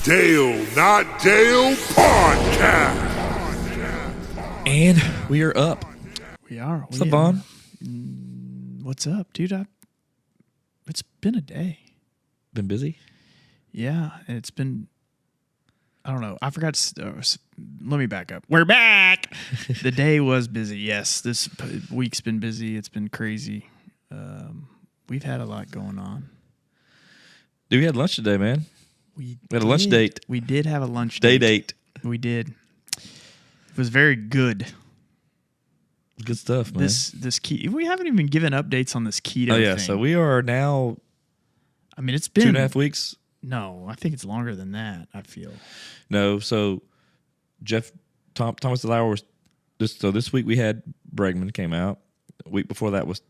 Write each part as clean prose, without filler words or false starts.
Dale Not Dale Podcast. And we are up. We are. What's up, Vaughn? What's up, dude? It's been a day. Been busy? Yeah, and it's been, I don't know. I forgot let me back up. We're back. The day was busy, yes. This week's been busy. It's been crazy. We've had a lot going on. Dude, we had lunch today, man. We had a lunch date. We did have a lunch date. We did. It was very good. Good stuff, man. This we haven't even given updates on this keto thing. thing. So we are now, I mean, it's been 2.5 weeks. No, I think it's longer than that, I feel. No, so Thomas DeLauer was this week we had Bregman came out. The week before that was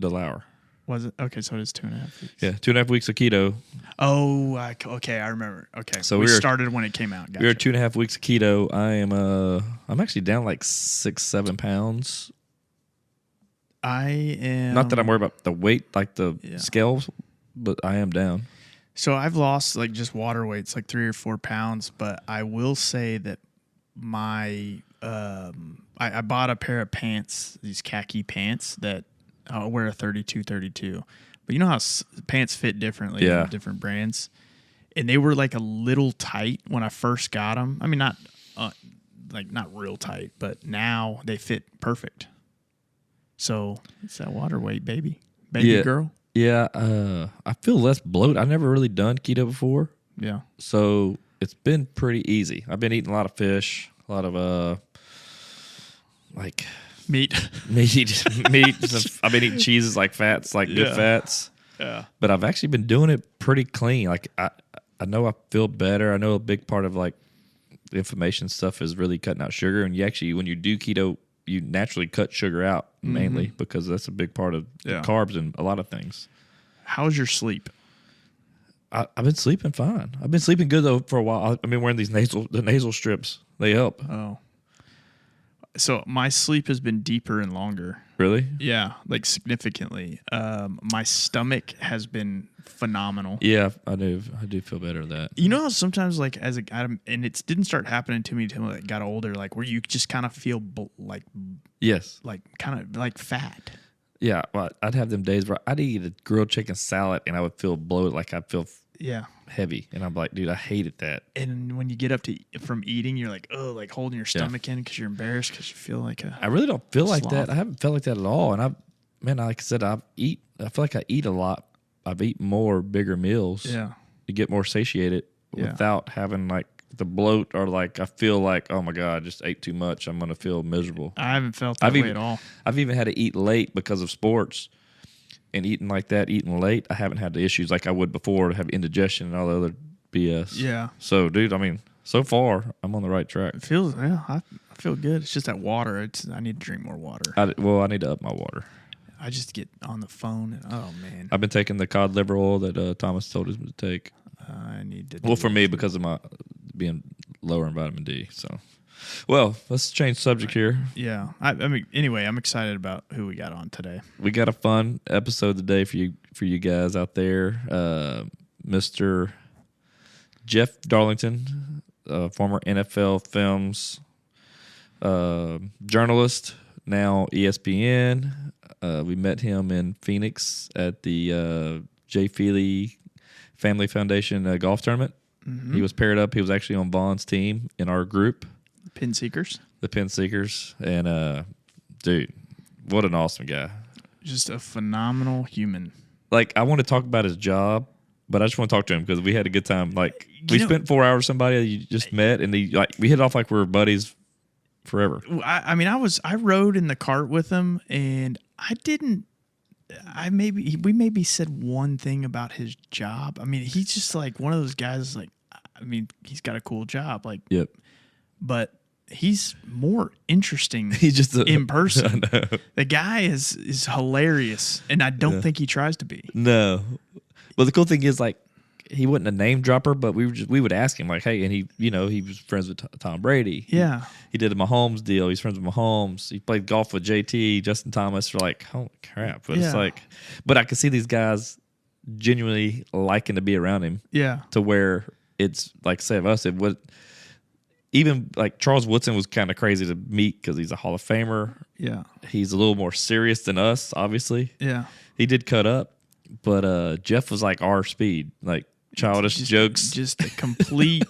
DeLauer. Was it? Okay, so it is 2.5 weeks. Yeah, 2.5 weeks of keto. Oh, okay, I remember. Okay, so we started when it came out. Gotcha. We were 2.5 weeks of keto. I'm actually down like 6-7 pounds. I am not that I'm worried about the weight, like the scales, but I am down. So I've lost like just water weights, like 3 or 4 pounds. But I will say that my I bought a pair of pants, these khaki pants that I'll wear a 32. But you know how pants fit differently in different brands? And they were like a little tight when I first got them. I mean, not real tight, but now they fit perfect. So it's that water weight, baby girl. Yeah, I feel less bloated. I've never really done keto before. Yeah. So it's been pretty easy. I've been eating a lot of fish, a lot of meat. I've been eating cheeses, like fats, like good fats. Yeah. But I've actually been doing it pretty clean. Like I know I feel better. I know a big part of like the inflammation stuff is really cutting out sugar. And you actually, when you do keto, you naturally cut sugar out mainly because that's a big part of the carbs and a lot of things. How's your sleep? I've been sleeping fine. I've been sleeping good though for a while. I've been wearing these nasal strips. They help. Oh. So my sleep has been deeper and longer. Really? Yeah, like significantly. My stomach has been phenomenal. Yeah, I do feel better with that. You know how sometimes, like, as a guy, and it didn't start happening to me until I got older, like where you just kind of feel like kind of like fat. Yeah, well, I'd have them days where I'd eat a grilled chicken salad and I would feel bloated, like I'd feel heavy, and I'm like, dude, I hated that. And when you get up from eating, you're like, oh, like holding your stomach in because you're embarrassed because you feel like I really don't feel like sloth. that. I haven't felt like that at all. And like I said, I feel like I eat a lot. I've eaten more bigger meals. Yeah, to get more satiated without having like the bloat or like I feel like, oh my God, I just ate too much. I'm gonna feel miserable. I haven't felt that way at all. I've even had to eat late because of sports. And eating like that, eating late, I haven't had the issues like I would before to have indigestion and all the other BS. Yeah. So, dude, I mean, so far, I'm on the right track. It feels, I feel good. It's just that water. I need to drink more water. I need to up my water. I just get on the phone and, oh, man. I've been taking the cod liver oil that Thomas told us to take. I need to. Well, for me, because of my being lower in vitamin D, so. Well, let's change subject here. Yeah. I mean, anyway, I'm excited about who we got on today. We got a fun episode today for you guys out there. Mr. Jeff Darlington, former NFL Films journalist, now ESPN. We met him in Phoenix at the Jay Feely Family Foundation golf tournament. Mm-hmm. He was paired up. He was actually on Vaughn's team in our group. Pinseekers. The Pinseekers. And, dude, what an awesome guy. Just a phenomenal human. Like, I want to talk about his job, but I just want to talk to him because we had a good time. Like, we spent 4 hours with somebody you just met, and we hit off like we were buddies forever. I rode in the cart with him, and we maybe said one thing about his job. I mean, he's just like one of those guys, like, I mean, he's got a cool job. Like, yep. But he's more interesting he's just in person. The guy is hilarious, and I don't think he tries to be. No. But the cool thing is, like, he wasn't a name dropper, but we would ask him, like, hey, and he was friends with Tom Brady. Yeah. He did a Mahomes deal. He's friends with Mahomes. He played golf with JT, Justin Thomas. We're like, holy crap. But it's like, but I could see these guys genuinely liking to be around him. Yeah. To where it's like say of us, it would even like Charles Woodson was kind of crazy to meet because he's a Hall of Famer. Yeah. He's a little more serious than us, obviously. Yeah. He did cut up, but Jeff was like our speed, like childish jokes. Just a complete,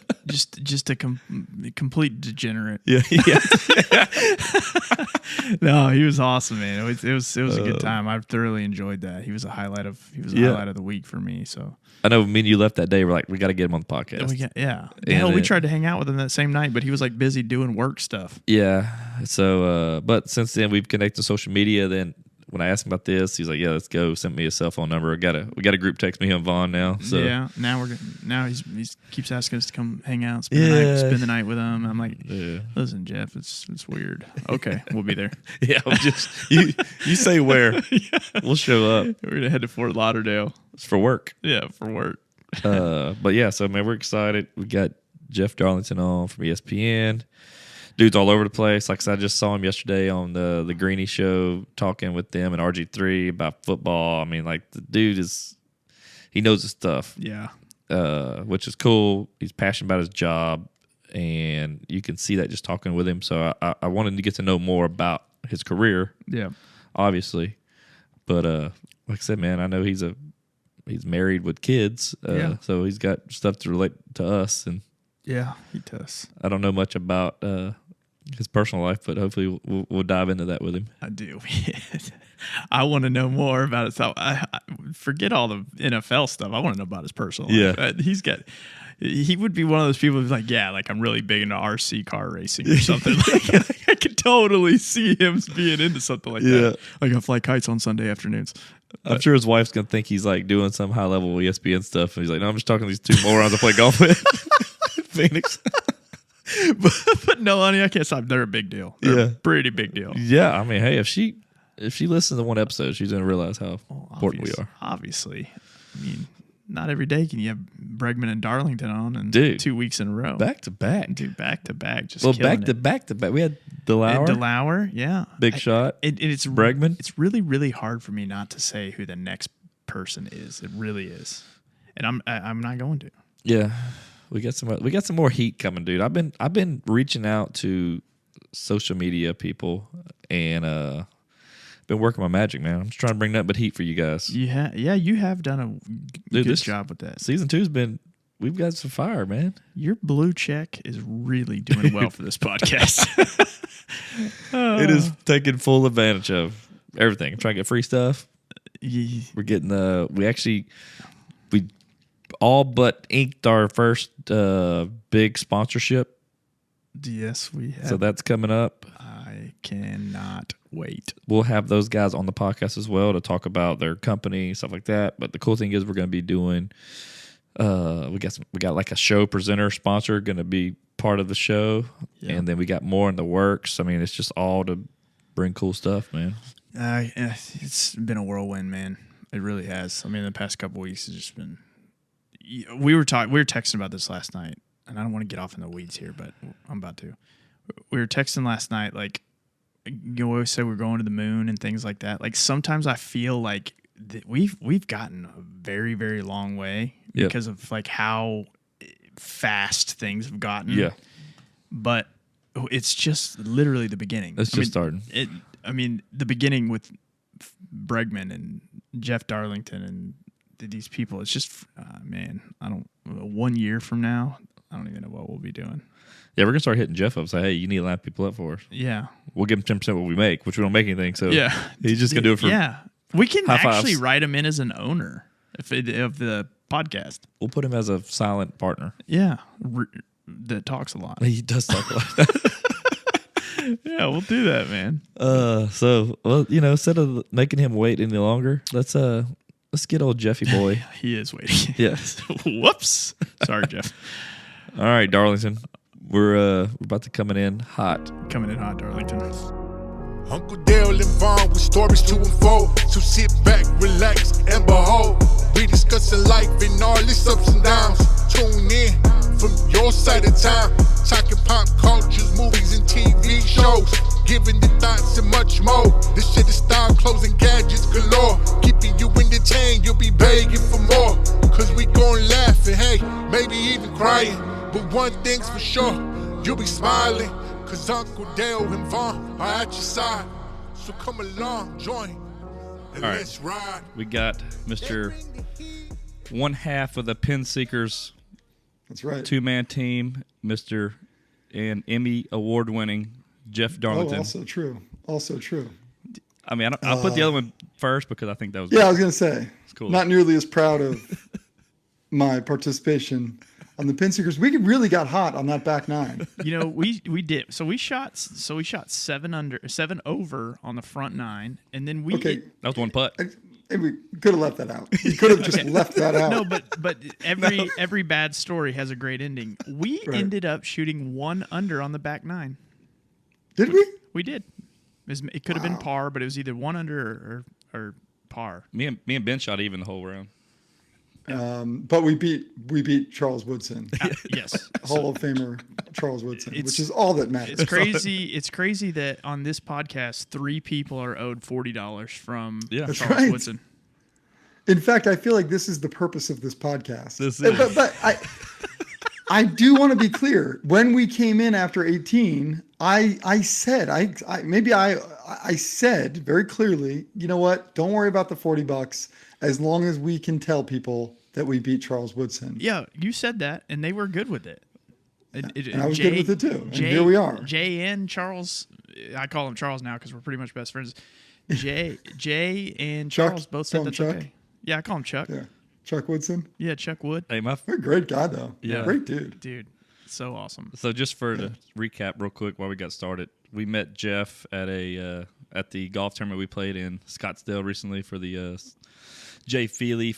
complete degenerate. Yeah. No, he was awesome, man. It was a good time. I thoroughly enjoyed that. He was a highlight of the week for me. So I know me and you left that day. We're like, we got to get him on the podcast. We tried to hang out with him that same night, but he was like busy doing work stuff. Yeah. So, but since then we've connected social media. Then when I asked him about this, he's like, "Yeah, let's go." Sent me a cell phone number. We got a group text, me and Vaughn now. So yeah, now he keeps asking us to come hang out, spend the night with him. I'm like, listen, Jeff, it's weird. Okay, we'll be there. Yeah, you say where. We'll show up. We're gonna head to Fort Lauderdale. It's for work. Yeah, for work. But yeah, so man, we're excited. We got Jeff Darlington on from ESPN. Dude's all over the place. Like I said, I just saw him yesterday on the Greeny show talking with them and RG3 about football. I mean, like the dude he knows his stuff. Yeah. Which is cool. He's passionate about his job, and you can see that just talking with him. So I wanted to get to know more about his career. Yeah. Obviously. But like I said, man, I know he's married with kids. So he's got stuff to relate to us, and yeah, he does. I don't know much about his personal life, but hopefully we'll dive into that with him. I do. I want to know more about it. So I forget all the NFL stuff. I want to know about his personal life. He would be one of those people who's like, yeah, like I'm really big into RC car racing or something. Like, I could totally see him being into something like that. Like I fly kites on Sunday afternoons. I'm sure his wife's going to think he's like doing some high level ESPN stuff. And he's like, no, I'm just talking to these two morons I play golf with in Phoenix. but no, honey, I can't stop. They're a big deal. They're a pretty big deal. Yeah. I mean, hey, if she listens to one episode, she's going to realize how important we are. Obviously. I mean, not every day can you have Bregman and Darlington on and 2 weeks in a row. Back to back. Dude, back to back. Just back to back. We had DeLauer, yeah. Big shot. It's Bregman. It's really, really hard for me not to say who the next person is. It really is. And I'm not going to. Yeah. We got some more heat coming, dude. I've been reaching out to social media people and been working my magic, man. I'm just trying to bring nothing but heat for you guys. You have done a good job with that. Season 2's we've got some fire, man. Your blue check is really doing well for this podcast. It is taking full advantage of everything. I'm trying to get free stuff. We're getting we all but inked our first big sponsorship. Yes, we have. So that's coming up. I cannot wait. We'll have those guys on the podcast as well to talk about their company, stuff like that. But the cool thing is we're going to be doing we got like a show presenter sponsor going to be part of the show. Yeah. And then we got more in the works. I mean, it's just all to bring cool stuff, man. It's been a whirlwind, man. It really has. I mean, the past couple weeks has just been. We were texting about this last night, and I don't want to get off in the weeds here, but I'm about to. We were texting last night, like, you always say we're going to the moon and things like that. Like, sometimes I feel like we've gotten a very, very long way because of like how fast things have gotten. Yeah, but it's just literally the beginning. It's just starting. The beginning with Bregman and Jeff Darlington and these people. It's just, man, 1 year from now, I don't even know what we'll be doing. Yeah, we're going to start hitting Jeff up and say, hey, you need to line people up for us. Yeah. We'll give him 10% what we make, which we don't make anything. So he's just going to do it for we can actually write him in as an owner of the podcast. We'll put him as a silent partner. Yeah. That talks a lot. He does talk a lot. Yeah, we'll do that, man. Instead of making him wait any longer, let's get old Jeffy boy. He is waiting. Yes. Whoops. Sorry, Jeff. All right, Darlington. We're about to coming in hot, Darlington. Uncle Dale and Vaughn with stories to unfold. So sit back, relax, and behold. We discussing life and all its ups and downs. Tune in from your side of town. Talking pop cultures, movies, and TV shows. Giving the thoughts and much more. This shit is style, clothes, and gadgets galore. Keeping you entertained, you'll be begging for more. Cause we gon' laugh and hey, maybe even crying. But one thing's for sure, you'll be smiling. Cause Uncle Dale and Vaughn are at your side. So come along, join, and All right. let's ride. We got Mr. one half of the Pinseekers That's right. 2-man team, Mr. and Emmy Award winning Jeff Darlington. Oh, also true. Also true. I mean, I'll put the other one first because I think that was Yeah, I was going to say. It's cool. Not nearly as proud of my participation on the Pinseekers. We really got hot on that back nine. You know, we did. So we shot 7 over on the front nine, and then we Okay. That was one putt. And we could have left that out. We could have just left that out. No, but every bad story has a great ending. We Right. ended up shooting 1 under on the back nine. Did we? We did. It could have been par, but it was either 1 under or par. Me and Ben shot even the whole round. But we beat Charles Woodson, Yes. Hall of Famer Charles Woodson, It's- which is all that matters. It's crazy. It's crazy that on this podcast, 3 people are owed $40 from Yeah. That's Charles right. Woodson. In fact, I feel like this is the purpose of this podcast. This is. But I do want to be clear. When we came in after 18, I said I said very clearly, you know what? Don't worry about the $40 as long as we can tell people that we beat Charles Woodson. Yeah, you said that, and they were good with it. And I was good with it too. And here we are. Jay and Charles, I call him Charles now because we're pretty much best friends. Jay and Chuck? Charles both Call said him that's Chuck? okay. Yeah, I call him Chuck. Yeah. Chuck Woodson. Yeah, Chuck Wood. Hey, What a great guy though. Yeah. Great dude. Dude, so awesome. So just to recap real quick while we got started, we met Jeff at the golf tournament we played in Scottsdale recently for the Jay Feely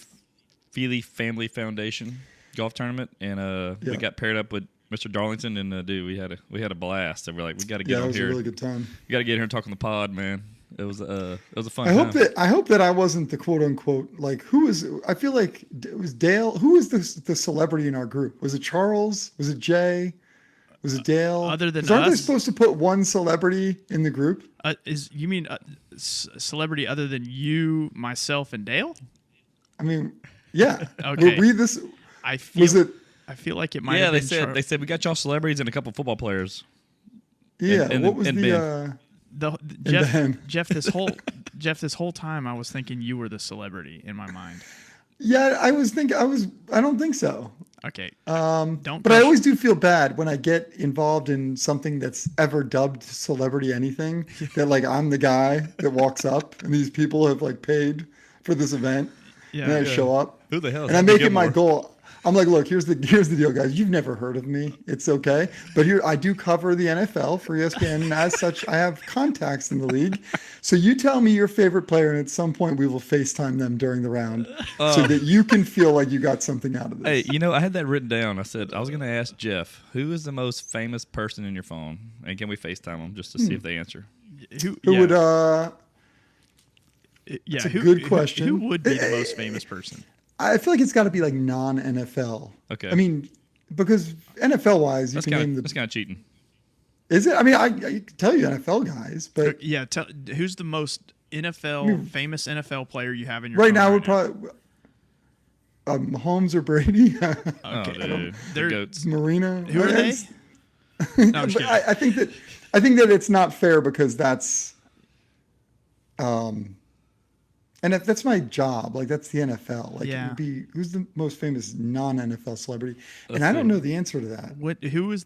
Family Foundation golf tournament, and we got paired up with Mr. Darlington, and dude, we had a blast. And we're like, we got to get Yeah, it on was here. a really good time. We got to get here and talk on the pod, man. It was a fun. I time. hope that I wasn't the quote unquote like I feel like it was Dale. Who was the celebrity in our group? Was it Charles? Was it Jay? Was it Dale? Other than 'Cause aren't they us? supposed to put one celebrity in the group? You mean celebrity other than you, myself, and Dale? I mean, yeah. Okay. Were we this? I feel. Was it? I feel like it might. Yeah, have they been said we got y'all celebrities and a couple football players. Yeah. and what was Ben. the? Ben. Jeff. This whole time, I was thinking you were the celebrity in my mind. Yeah, I don't think so. Okay. But Don't. I push- always do feel bad when I get involved in something that's ever dubbed celebrity anything. That like I'm the guy that walks up and these people have like paid for this event, and I show up. Who the hell? Is And I Happy make it my Gilmore? goal. I'm like, look, here's the deal, guys. You've never heard of me. It's okay. But here, I do cover the NFL for ESPN. And as such, I have contacts in the league. So you tell me your favorite player, and at some point we will FaceTime them during the round so that you can feel like you got something out of this. Hey, I had that written down. I said I was going to ask Jeff, who is the most famous person in your phone, and can we FaceTime them just to see if they answer? Who would, Yeah. a good question. Who would be the most famous person? I feel like it's got to be like non-NFL. Okay. I mean, because NFL-wise, you That's can name kind of cheating. Is it? I mean, I can tell you NFL guys, but Yeah. Who's the most famous NFL player you have in your right phone now we're now? probably Mahomes or Brady. Oh, dude. They're- The goats. Marina. Who are they? It's- No, I'm just But kidding. I think that it's not fair because that's and if that's my job, like that's the NFL. Like Yeah. it would be who's the most famous non-NFL celebrity? And I don't know the answer to that. Who was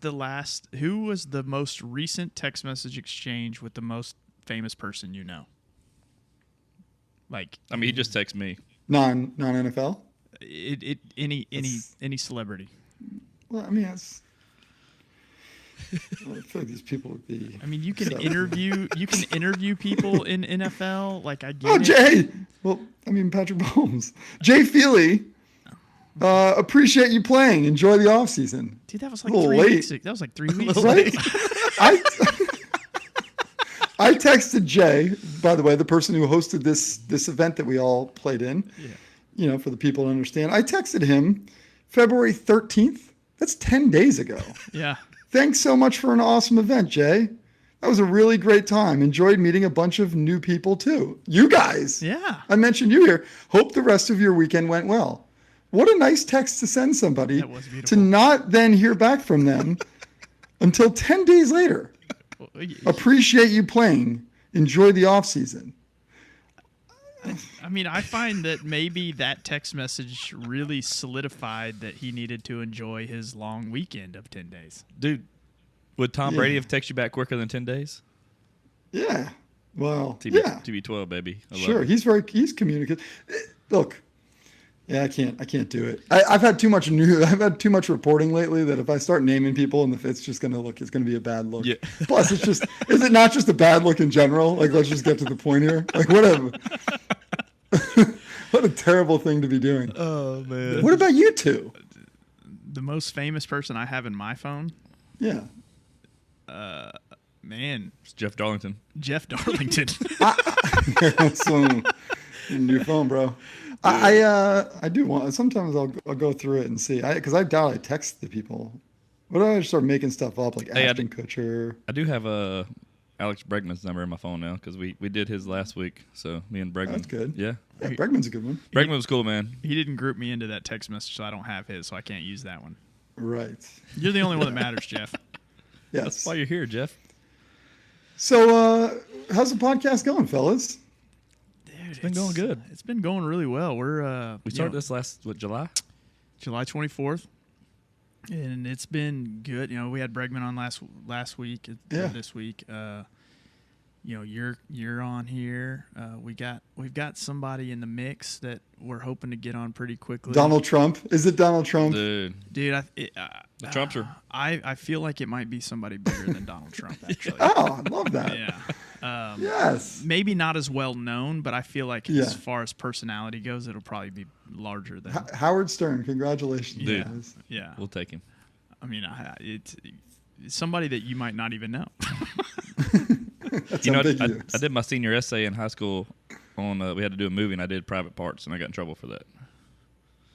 the most recent text message exchange with the most famous person you know? Like I mean, he just texted me. Non-NFL? any celebrity. Well, I mean, that's I feel like these people would be. I mean, you can interview people in NFL. Like I get Oh, it. Jay. Well, I mean, Patrick Mahomes. Jay Feely. Appreciate you playing. Enjoy the off season. Dude, that was like A little 3 late. weeks ago. That was like 3 weeks ago. Right? I texted Jay, by the way, the person who hosted this event that we all played in. Yeah. You know, for the people to understand. I texted him February 13th. That's 10 days ago. Yeah. Thanks so much for an awesome event, Jay. That was a really great time. Enjoyed meeting a bunch of new people too. You guys. Yeah. I mentioned you here. Hope the rest of your weekend went well. What a nice text to send somebody That was beautiful. to not then hear back from them until 10 days later. Appreciate you playing. Enjoy the off season. I mean, I find that maybe that text message really solidified that he needed to enjoy his long weekend of 10 days. Dude, would Tom Brady have texted you back quicker than 10 days? Yeah. Well, TB, TB12, baby. I love sure. it. He's communicative. Look, yeah, I can't do it. I've had too much news. I've had too much reporting lately that if I start naming people, and it's just it's going to be a bad look. Yeah. Plus, is it not just a bad look in general? Like, let's just get to the point here. Like, what a terrible thing to be doing. Oh, man. What about you two? The most famous person I have in my phone, Yeah. man, It's Jeff Darlington. Jeff Darlington. So, new phone, bro. I do want. Sometimes I'll go through it and see. Because I doubt I text the people. What do I just start making stuff up like Hey, Ashton Kutcher? I do have Alex Bregman's number in my phone now because we did his last week. So me and Bregman. That's good. Yeah. Yeah, Bregman's a good one. Bregman was cool, man. He didn't group me into that text message, so I don't have his, so I can't use that one. Right. You're the only one that matters, Jeff. Yes. That's why you're here, Jeff. So, how's the podcast going, fellas? Dude, It's been going good. It's been going really well. We're We started this July? July 24th, and it's been good. You know, we had Bregman on last week. Yeah. This week. You know, you're on here. We've got somebody in the mix that we're hoping to get on pretty quickly. Donald Trump? Is it Donald Trump? Dude. Dude, The Trumps are. I feel like it might be somebody bigger than Donald Trump, actually. Oh, I love that. Yeah. Yes. Maybe not as well known, but I feel like Yeah. as far as personality goes, it'll probably be larger than. Howard Stern, congratulations. Dude. guys. Yeah. We'll take him. I mean, it's somebody that you might not even know. That's You know, ambiguous. I did my senior essay in high school on. We had to do a movie, and I did private parts, and I got in trouble for that.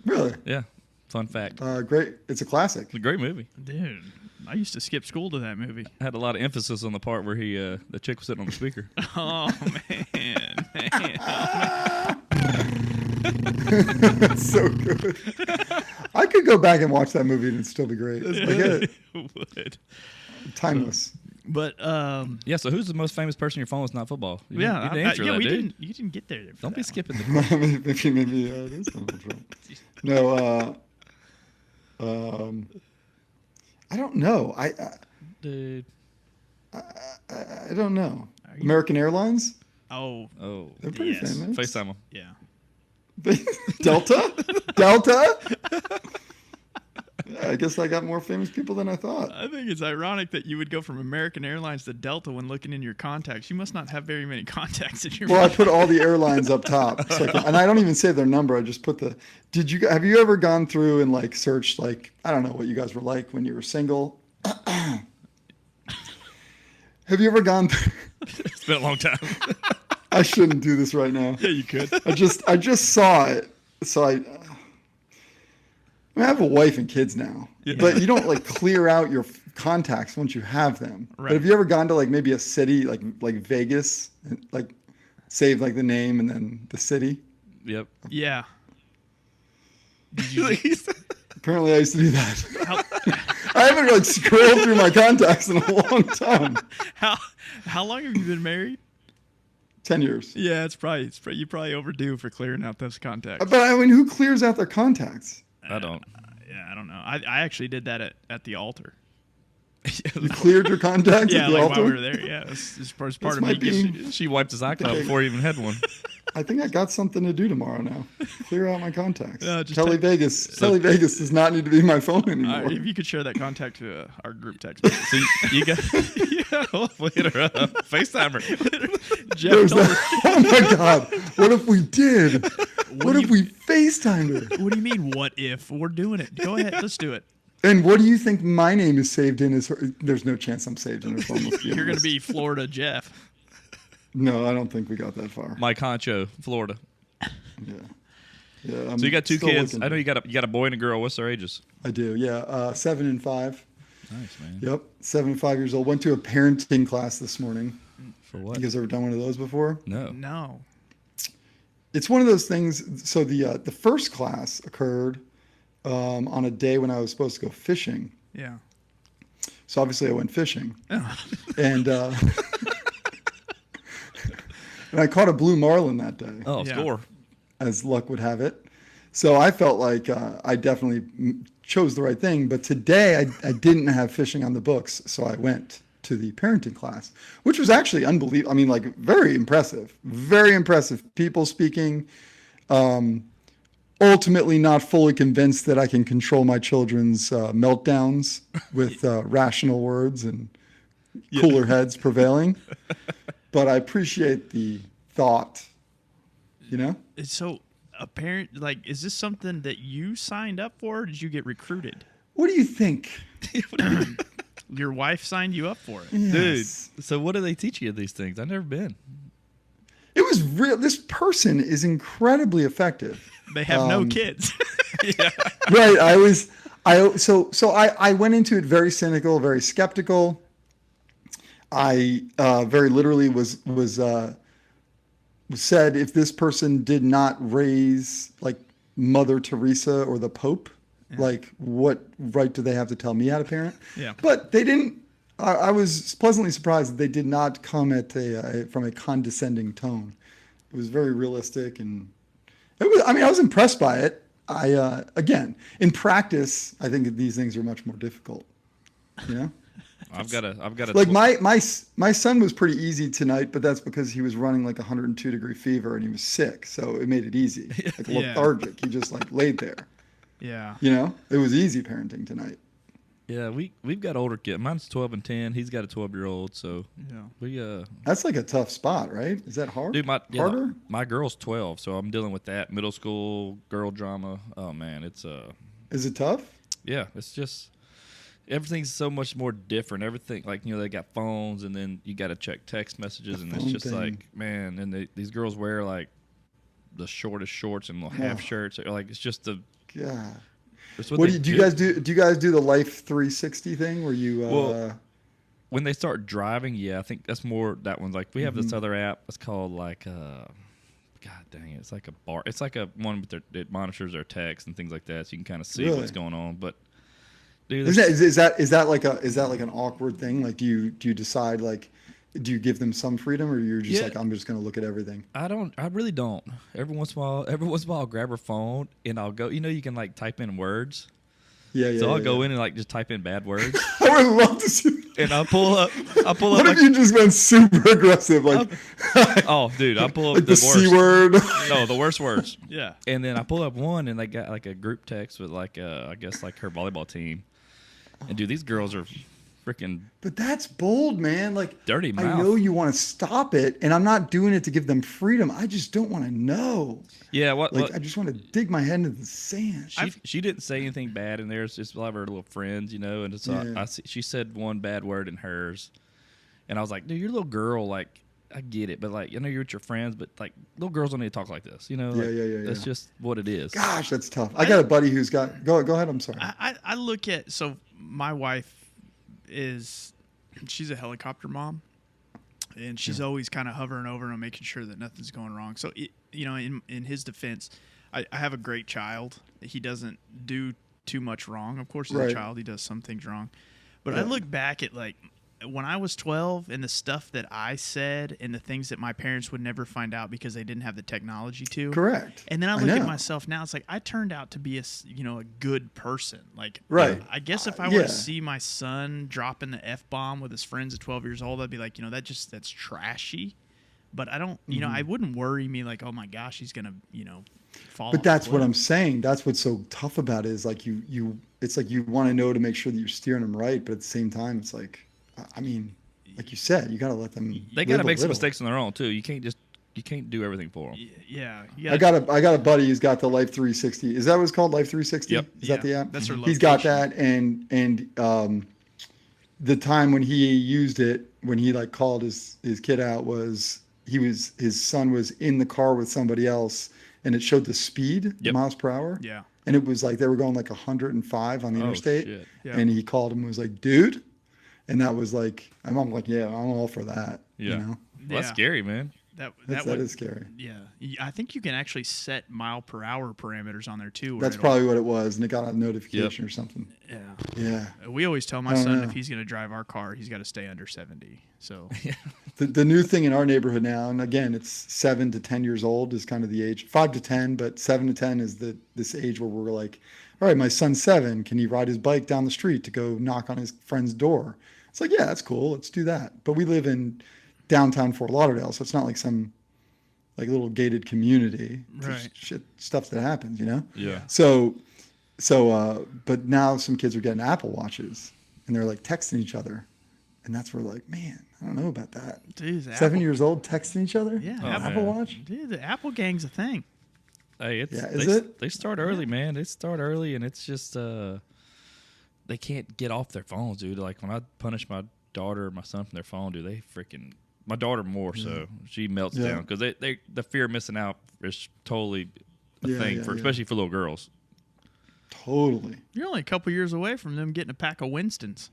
Really? Yeah. Fun fact. Great. It's a classic. It's a great movie. Dude, I used to skip school to that movie. I had a lot of emphasis on the part where the chick was sitting on the speaker. Oh, man. That's so good. I could go back and watch that movie and it'd still be great. I get it. Would. Timeless. But, Yeah. So who's the most famous person in your phone that's not football? You yeah. didn't answer that, dude. You didn't get there. for Don't be that skipping the. maybe it is Donald Trump. No. I don't know. Dude. I don't know. you- American Airlines. one. Oh, Oh. They're pretty Yes. famous. FaceTime him. yeah. Delta. I guess I got more famous people than I thought. I think it's ironic that you would go from American Airlines to Delta when looking in your contacts. You must not have very many contacts in your Well, I phone. put all the airlines up top, and I don't even say their number. I just put the. Have you ever gone through and like searched like I don't know what you guys were like when you were single? Have you ever gone? It's been a long time. I shouldn't do this right now. Yeah, you could. I just saw it, so I have a wife and kids now, but you don't like clear out your contacts once you have them. Right. But have you ever gone to like maybe a city like Vegas, and, like save like the name and then the city? Yep. Yeah. Apparently, I used to do that. I haven't like scrolled through my contacts in a long time. How long have you been married? 10 years. Yeah, it's probably you probably overdue for clearing out those contacts. But I mean, who clears out their contacts? I don't. Yeah, I don't know. I actually did that at the altar. You cleared your contacts Yeah, at the like altar? while we were there. Yeah, it's part of me. might be- getting- She wiped his iCloud before he even had one. I think I got something to do tomorrow now. Clear out my contacts. just Telly Vegas. Telly Vegas does not need to be my phone anymore. if you could share that contact to our group text. So you got. Yeah, we'll hit her up. FaceTime her. Jeff There's told that. Oh my God. What if we did? What do if we FaceTimed her? What do you mean, what if? We're doing it. Go ahead. Let's do it. And what do you think my name is saved in? There's no chance I'm saved in her phone. Let's be You're going to honest. be Florida Jeff. No, I don't think we got that far. Mike Honcho, Florida. Yeah. Yeah. So you got two kids. I know you got a boy and a girl. What's their ages? I do. Yeah. 7 and 5. Nice, man. Yep. 7 and 5 years old. Went to a parenting class this morning. For what? You guys ever done one of those before? No. No. It's one of those things. So the first class occurred on a day when I was supposed to go fishing. Yeah. So obviously I went fishing, and and I caught a blue marlin that day, Oh, Yeah. score. as luck would have it. So I felt like I definitely chose the right thing. But today I didn't have fishing on the books, so I went to the parenting class, which was actually unbelievable. I mean, like very impressive people speaking. Ultimately not fully convinced that I can control my children's meltdowns with rational words and cooler heads prevailing. But I appreciate the thought, you know? So, is this something that you signed up for, or did you get recruited? What do you think? Your wife signed you up for it. Yes. Dude, so what do they teach you these things? I've never been. It was real. This person is incredibly effective. They have no kids. Right. I went into it very cynical, very skeptical. I very literally was said, if this person did not raise like Mother Teresa or the Pope, like what right do they have to tell me how to parent? Yeah. But they didn't. I was pleasantly surprised that they did not come at from a condescending tone. It was very realistic, and it was. I mean, I was impressed by it. Again, in practice, I think that these things are much more difficult. You know. I've got a Like my son was pretty easy tonight, but that's because he was running like 102-degree fever and he was sick, so it made it easy. Like lethargic. He just like laid there. Yeah. You know, it was easy parenting tonight. Yeah, we've got older kids. Mine's 12 and 10. He's got a 12-year-old, so Yeah. we That's like a tough spot, right? Is that hard? dude, harder? my girl's 12, so I'm dealing with that middle school girl drama. Oh man, it's Is it tough? yeah, it's just everything's so much more different. Everything, like, they got phones, and then you got to check text messages, and it's phone just thing. like, man, and these girls wear like the shortest shorts and half shirts. Like, it's just God. it's What they do you guys do? Do you guys do the Life 360 thing where you? Well, when they start driving, yeah, I think that's more that one's like we have Mm-hmm. this other app. It's called like God dang it, it's like a bar. It's like a one with it monitors their text and things like that, so you can kind of see Really? what's going on. But dude, is that like an awkward thing? Like, do you decide, like, do you give them some freedom, or you're just Yeah. like, I'm just gonna look at everything? I really don't. Every once in a while, I'll grab her phone and I'll go. You can like type in words. Yeah. So I'll go in and like just type in bad words, I would love to see. and I'll pull up. What like, if you just went super aggressive, like oh, dude, I'll pull up like the worst. C word? No, the worst words. Yeah. And then I pull up one, and they got like a group text with like I guess like her volleyball team. And dude, these girls are freaking But that's bold, man. Like, dirty I mouth. know you want to stop it, and I'm not doing it to give them freedom. I just don't want to know. Yeah, Like, I just want to dig my head into the sand. she didn't say anything bad in there. It's just a lot of her little friends, and so Yeah. she said one bad word in hers, and I was like, dude, you're a little girl. Like, I get it, but like, you're with your friends, but like, little girls don't need to talk like this. Yeah, like, yeah. That's just what it is. Gosh, that's tough. I got a buddy who's got. Go ahead. I'm sorry. I look at, so my wife she's a helicopter mom, and she's always kind of hovering over and making sure that nothing's going wrong. So in his defense, I have a great child. He doesn't do too much wrong. Of course, he's Right. a child. He does some things wrong. But I Yeah. look back at like when I was 12 and the stuff that I said and the things that my parents would never find out because they didn't have the technology to. Correct. And then I look at know. myself now. It's like I turned out to be a good person. Like, Right. I guess if I were yeah. to see my son dropping the F-bomb with his friends at 12 years old, I'd be like, that's trashy. But I don't, I wouldn't worry me like, oh my gosh, he's gonna, fall. But off that's a what cliff. I'm saying. That's what's so tough about it is like it's like you want to know to make sure that you're steering them right, but at the same time, it's like, I mean, like you said, you got to let them. They got to live a make some little. mistakes on their own too. You can't do everything for them. Yeah. I got a buddy who's got the Life 360. Is that what it's called? Life 360? Yep. Is that the app? That's her He's got location. that, and the time when he used it, when he like called his kid out, was his son was in the car with somebody else, and it showed the speed, the Yep. miles per hour. Yeah. And it was like they were going like 105 on the Oh, interstate. shit. Yeah. And he called him and was like, dude. And that was like, I'm like, yeah, I'm all for that. Yeah. You know? Well, that's Yeah. scary, man. That is scary. Yeah, I think you can actually set mile per hour parameters on there too. That's probably what it was, and it got a notification or something. Yeah. Yeah. We always tell my son if he's going to drive our car, he's got to stay under 70. So the new thing in our neighborhood now, and again, it's 7 to 10 years old is kind of the age. 5 to 10, but 7 to 10 is this age where we're like, all right, my son's 7. Can he ride his bike down the street to go knock on his friend's door? It's like, yeah, that's cool. Let's do that. But we live in downtown Fort Lauderdale, so it's not like some like little gated community. There's stuff that happens, you know? Yeah. So, but now some kids are getting Apple Watches and they're like texting each other. And that's where like, man, I don't know about that. Dude, 7 years old texting each other? Yeah. Apple Watch? Dude, the Apple gang's a thing. Hey, they start early, man. They start early, and it's just they can't get off their phones, dude. Like when I punish my daughter or my son from their phone, dude, they freaking my daughter more so she melts down because they the fear of missing out is totally a thing for especially for little girls. Totally. You're only a couple years away from them getting a pack of Winstons.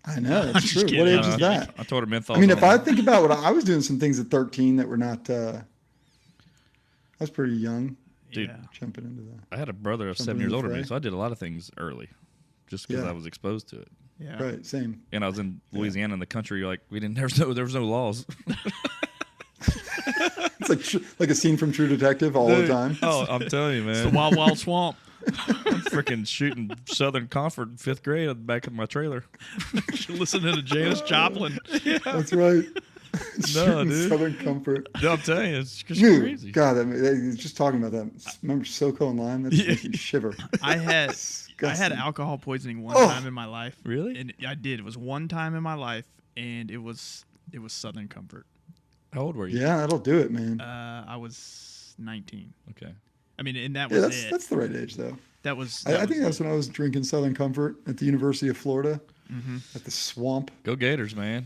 I know, it's true. What age is that? I told her menthol. I mean, if I think about what I was doing some things at 13 that were not I was pretty young. Dude, jumping into that. I had a brother of 7 years older than me, so I did a lot of things early just because I was exposed to it. Yeah. Right, same. And I was in Louisiana in the country, like there was no laws. It's like a scene from True Detective all the time. Oh, I'm telling you, man. It's the Wild Wild Swamp. I'm freaking shooting Southern Comfort in 5th grade at the back of my trailer. Listening to Janis Joplin. That's right. No, dude. Southern Comfort. No, I'm telling you, it's just Dude, crazy. God, I mean, just talking about that. Remember SoCo and Lime? That just makes me shiver. I had alcohol poisoning one time in my life. Really? And I did. It was one time in my life, and it was Southern Comfort. How old were you? Yeah, that'll do it, man. I was 19. Okay. I mean, and that was it. That's the right age, though. That was. I think that's when I was drinking Southern Comfort at the University of Florida, at the swamp. Go Gators, man.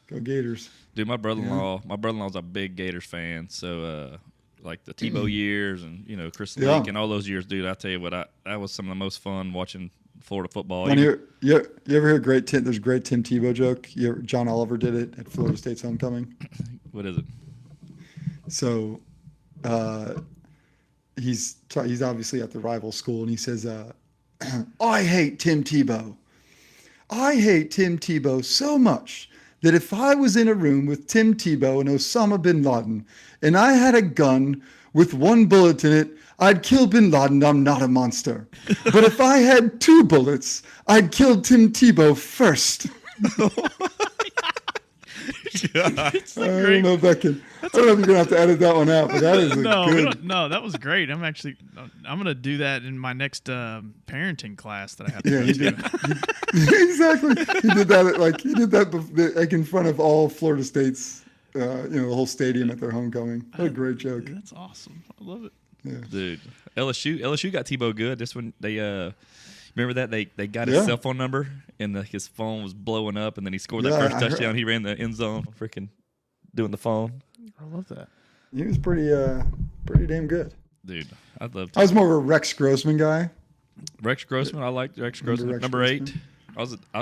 Go Gators. Dude, my brother-in law's a big Gators fan. So, like the Tebow years and, Chris Leak and all those years, dude, I tell you what, that was some of the most fun watching Florida football. You ever hear there's a great Tim Tebow joke? John Oliver did it at Florida State's homecoming. What is it? So, he's obviously at the rival school, and he says, I hate Tim Tebow. I hate Tim Tebow so much that if I was in a room with Tim Tebow and Osama bin Laden, and I had a gun with 1 bullet in it, I'd kill bin Laden. I'm not a monster. But if I had 2 bullets, I'd kill Tim Tebow first. I don't know if you're gonna have to edit that one out, but that is good. No, that was great. I'm gonna do that in my next parenting class that I have to he did. Exactly. He did that in front of all Florida State's, the whole stadium at their homecoming. What a great joke. That's awesome. I love it. Yeah. Dude, LSU got Tebow good. This one they remember that they got his cell phone number and his phone was blowing up, and then he scored that first touchdown. He ran the end zone, freaking doing the phone. I love that. He was pretty damn good. Dude, I was more of a Rex Grossman guy. Rex Grossman, I liked Rex Grossman. Number 8.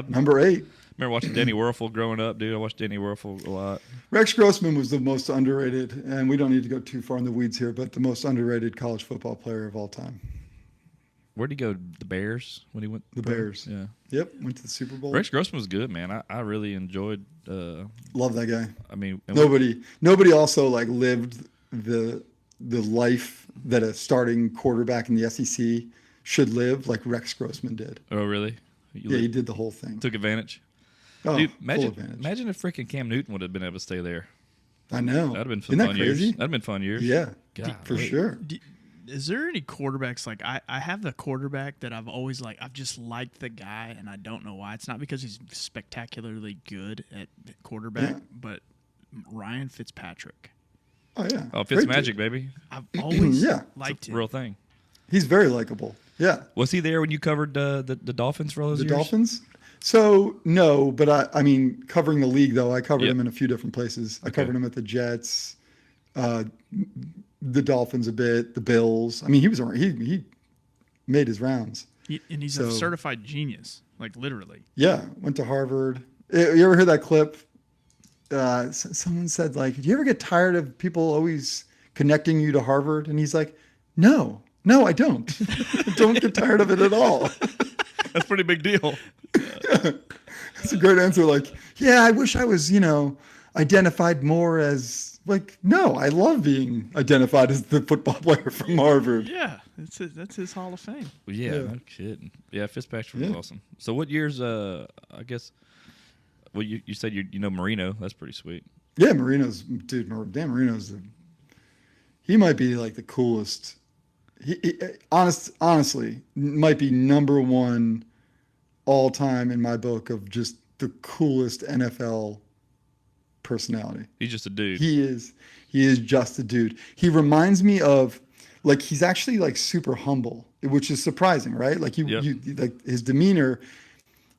Number 8. Remember watching Danny Werfel growing up, dude. I watched Danny Werfel a lot. Rex Grossman was the most underrated, and we don't need to go too far in the weeds here, but the most underrated college football player of all time. Where'd he go? The Bears when he went. The Bears. Yeah. Yep. Went to the Super Bowl. Rex Grossman was good, man. I really enjoyed. Love that guy. I mean, nobody also like lived the life that a starting quarterback in the SEC should live like Rex Grossman did. Oh, really? He did the whole thing. Took advantage. Oh, dude, full advantage. Imagine if freaking Cam Newton would have been able to stay there. I know. That'd have been Isn't fun that crazy? years. That'd have been fun years. Yeah, God, for sure. Is there any quarterbacks like I have the quarterback that I've always I've just liked the guy, and I don't know why. It's not because he's spectacularly good at quarterback, but Ryan Fitzpatrick. Oh yeah. Oh, Fitzmagic, baby. I've always liked him. Real thing. He's very likable. Yeah. Was he there when you covered the Dolphins for all those years? The Dolphins? So no, but I mean, covering the league though, I covered him in a few different places. I covered him at the Jets, the Dolphins a bit, the Bills. I mean, he made his rounds. And he's a certified genius, like literally. Yeah, went to Harvard. You ever heard that clip? someone said, like, do you ever get tired of people always connecting you to Harvard? And he's like, no, I don't. I don't get tired of it at all. That's a pretty big deal. That's a great answer. Like, yeah, I wish I was, identified more as, like, no, I love being identified as the football player from Harvard. Yeah, that's his Hall of Fame. Well, yeah, no kidding. Yeah, Fitzpatrick was awesome. So what years, I guess, well, you said you know Marino. That's pretty sweet. Yeah, Dan Marino's, he might be like the coolest. Honestly, might be number one all time in my book of just the coolest NFL personality. He's just a dude. He is just a dude. He reminds me of, like, he's actually like super humble, which is surprising, right? Like you like his demeanor,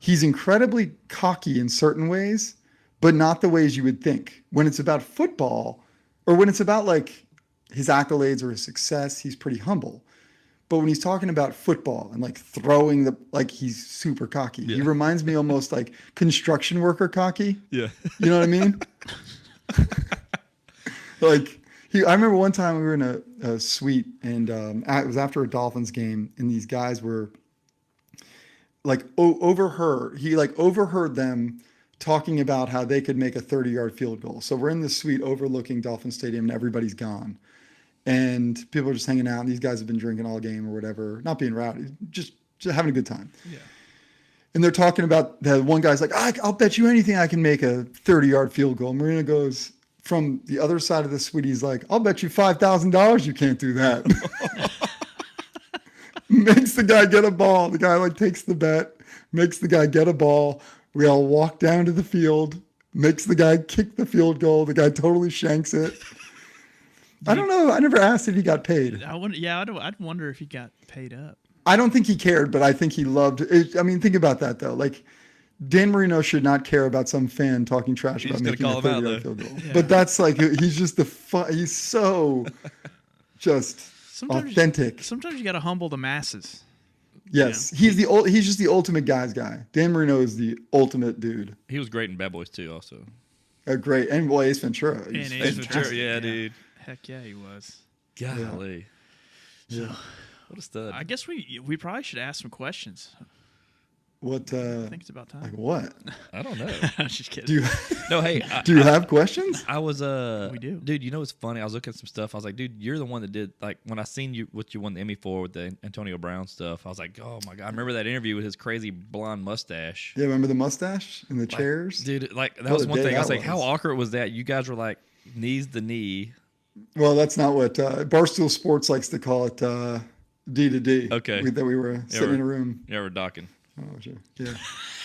he's incredibly cocky in certain ways, but not the ways you would think. When it's about football or when it's about like his accolades or his success, he's pretty humble. But when he's talking about football and like throwing he's super cocky. Yeah. He reminds me almost like construction worker cocky. Yeah. You know what I mean? I remember one time we were in a suite and it was after a Dolphins game and these guys were like overheard them talking about how they could make a 30-yard field goal. So we're in the suite overlooking Dolphin Stadium and everybody's gone. And people are just hanging out, and these guys have been drinking all game or whatever, not being rowdy, just having a good time. Yeah. And they're talking about the one guy's like, I'll bet you anything I can make a 30-yard field goal. Marina goes from the other side of the suite, he's like, I'll bet you $5,000 you can't do that. Makes the guy get a ball. The guy takes the bet, makes the guy get a ball. We all walk down to the field, makes the guy kick the field goal. The guy totally shanks it. I don't know. I never asked if he got paid. I'd wonder if he got paid up. I don't think he cared, but I think he loved it. I mean, think about that, though. Like, Dan Marino should not care about some fan talking trash about making a 30-yard field goal. Yeah. But that's like, he's just he's so just authentic. Sometimes you got to humble the masses. Yes. He's just the ultimate guy's guy. Dan Marino is the ultimate dude. He was great in Bad Boys, too, also. Great. And Ace Ventura. Ace Ventura, yeah, dude. Heck yeah, he was. Golly. Yeah. What a stud. I guess we probably should ask some questions. What? I think it's about time. Like what? I don't know. I'm just kidding. Do you have questions? I was we do. Dude, you know what's funny? I was looking at some stuff. I was like, dude, you're the one that did, like, when I seen you what you won the Emmy for with the Antonio Brown stuff. I was like, oh my god, I remember that interview with his crazy blonde mustache. Yeah, remember the mustache and the chairs, dude. Like that was one thing. I was like, how awkward was that? You guys were like knees to knee. Well, that's not what Barstool Sports likes to call it. D to D. Okay. That we were sitting in a room. Yeah, we're docking. Oh, sure. Yeah.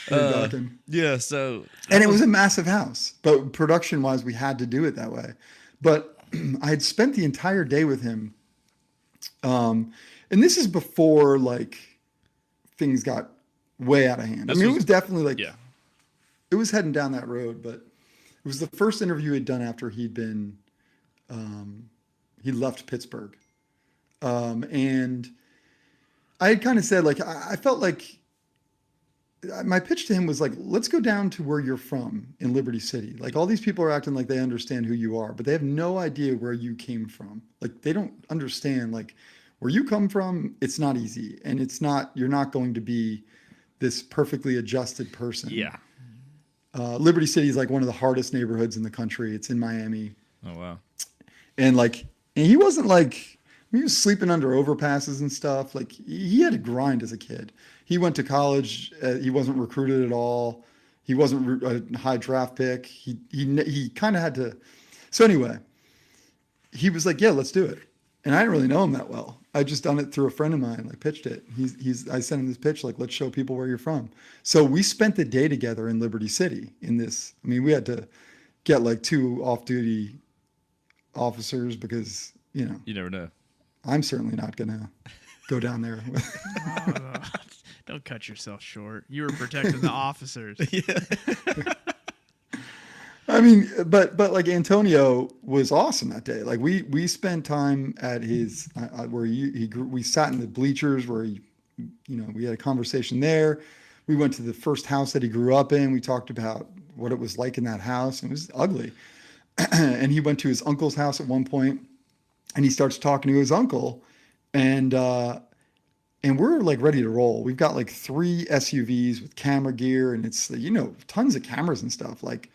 Docking. Yeah. So. And it was a massive house, but production-wise, we had to do it that way. But I had spent the entire day with him, and this is before like things got way out of hand. It was definitely like it was heading down that road, but it was the first interview he'd done after he'd been he left Pittsburgh. And I had kind of said, like, I felt like my pitch to him was like, let's go down to where you're from in Liberty City. Like, all these people are acting like they understand who you are, but they have no idea where you came from. Like, they don't understand, like, where you come from, it's not easy. And you're not going to be this perfectly adjusted person. Yeah. Liberty City is like one of the hardest neighborhoods in the country. It's in Miami. Oh, wow. And he wasn't like, he was sleeping under overpasses and stuff. Like, he had to grind as a kid. He went to college. He wasn't recruited at all. He wasn't a high draft pick. He kind of had to. So anyway, he was like, yeah, let's do it. And I didn't really know him that well. I just done it through a friend of mine, like pitched it. I sent him this pitch, like, let's show people where you're from. So we spent the day together in Liberty City we had to get like 2 off-duty officers because, you never know. I'm certainly not going to go down there. Don't cut yourself short. You were protecting the officers. Yeah. I mean, but like Antonio was awesome that day. Like we spent time at his where he grew. We sat in the bleachers where we had a conversation there. We went to the first house that he grew up in. We talked about what it was like in that house. It was ugly. And he went to his uncle's house at one point, and he starts talking to his uncle, and we're like ready to roll. We've got like 3 SUVs with camera gear, and it's, tons of cameras and stuff, like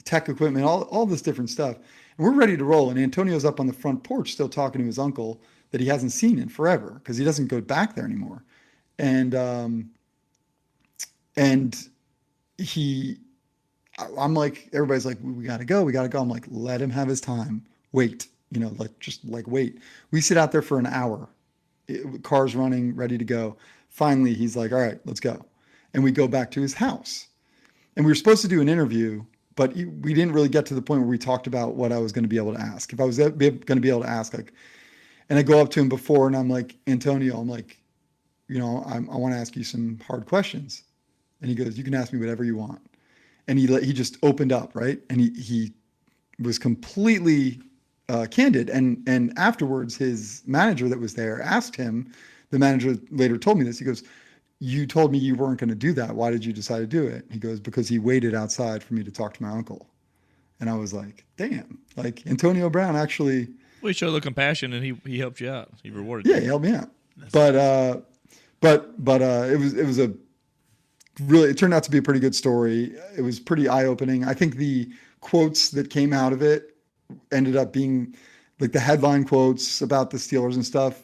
tech equipment, all this different stuff. And we're ready to roll. And Antonio's up on the front porch still talking to his uncle that he hasn't seen in forever because he doesn't go back there anymore. And I'm like, everybody's like, we gotta go. I'm like, let him have his time. Wait, wait. We sit out there for an hour. Car's running, ready to go. Finally, he's like, all right, let's go. And we go back to his house. And we were supposed to do an interview, but we didn't really get to the point where we talked about what I was going to be able to ask. If I was going to be able to ask, and I go up to him before, and I'm like, Antonio, I'm like, I want to ask you some hard questions. And he goes, you can ask me whatever you want. And he just opened up, right? And he was completely candid. And afterwards, his manager that was there asked him, the manager later told me this, he goes, you told me you weren't going to do that. Why did you decide to do it? He goes, because he waited outside for me to talk to my uncle. And I was like, damn, like Antonio Brown actually. Well, he showed a little compassion, and he helped you out. He rewarded you. Yeah, he helped me out. But it was a really, it turned out to be a pretty good story. It was pretty eye-opening. I think the quotes that came out of it ended up being like the headline quotes about the Steelers and stuff,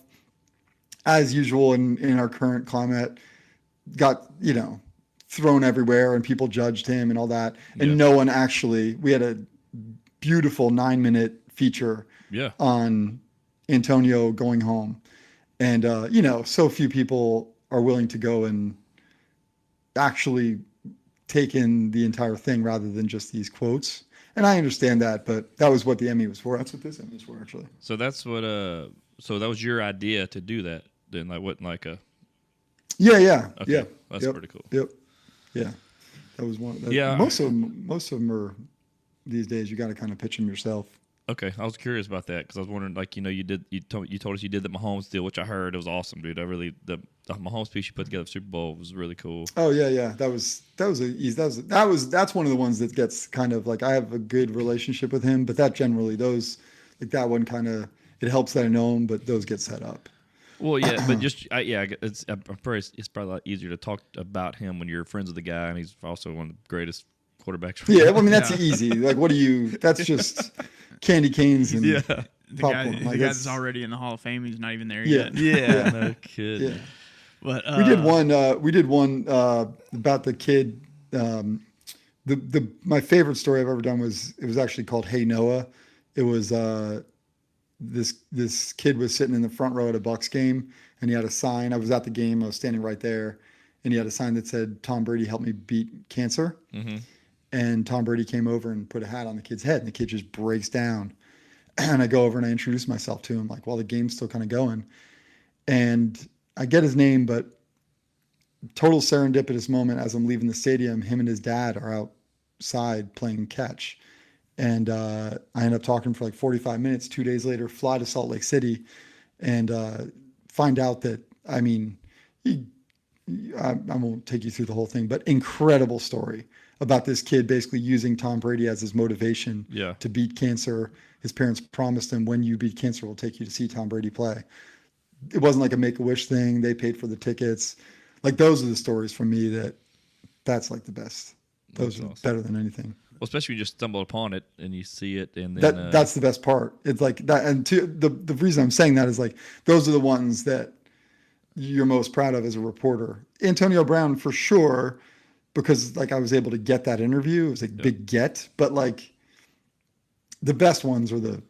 as usual in our current climate, got, thrown everywhere, and people judged him and all that. And no one actually, we had a beautiful 9-minute feature on Antonio going home. And, so few people are willing to go and actually take in the entire thing rather than just these quotes. And I understand that, but that was what the Emmy was for. That's what this Emmy was for, actually. So that's what, so that was your idea to do that then? Like, wasn't like a. Yeah. Okay. Yeah. That's pretty cool. Yep. Yeah. That was one. Yeah. Most of them are these days. You got to kind of pitch them yourself. Okay, I was curious about that because I was wondering, like, you told us you did the Mahomes deal, which I heard it was awesome, dude. The Mahomes piece you put together for Super Bowl was really cool. Oh yeah. That's one of the ones that gets kind of like, I have a good relationship with him, but that generally that one kind of, it helps that I know him, but those get set up. Well, yeah, but it's probably a lot easier to talk about him when you're friends with the guy, and he's also one of the greatest quarterbacks. Yeah, well, I mean, that's easy. Like, that's just candy canes and popcorn. The guy that's already in the Hall of Fame, he's not even there yet. Yeah, no kidding. Yeah. But we did one about the kid. My favorite story I've ever done was actually called Hey Noah. It was this kid was sitting in the front row at a Bucs game, and he had a sign. I was at the game. I was standing right there, and he had a sign that said, "Tom Brady helped me beat cancer." Mm-hmm. And Tom Brady came over and put a hat on the kid's head, and the kid just breaks down. And I go over and I introduce myself to him, like, while the game's still kind of going. And I get his name, but total serendipitous moment as I'm leaving the stadium, him and his dad are outside playing catch. And I end up talking for like 45 minutes. 2 days later, fly to Salt Lake City and find out that, I mean, I won't take you through the whole thing, but incredible story about this kid basically using Tom Brady as his motivation to beat cancer. His parents promised him, when you beat cancer, we'll take you to see Tom Brady play. It wasn't like a Make-A-Wish thing. They paid for the tickets. Like, those are the stories from me that's like the best. Those are awesome. Better than anything. Well, especially when you just stumble upon it and you see it, and then that's the best part. It's like that, and the reason I'm saying that is like those are the ones that you're most proud of as a reporter. Antonio Brown for sure, because like I was able to get that interview. It was like big get, but like the best ones are the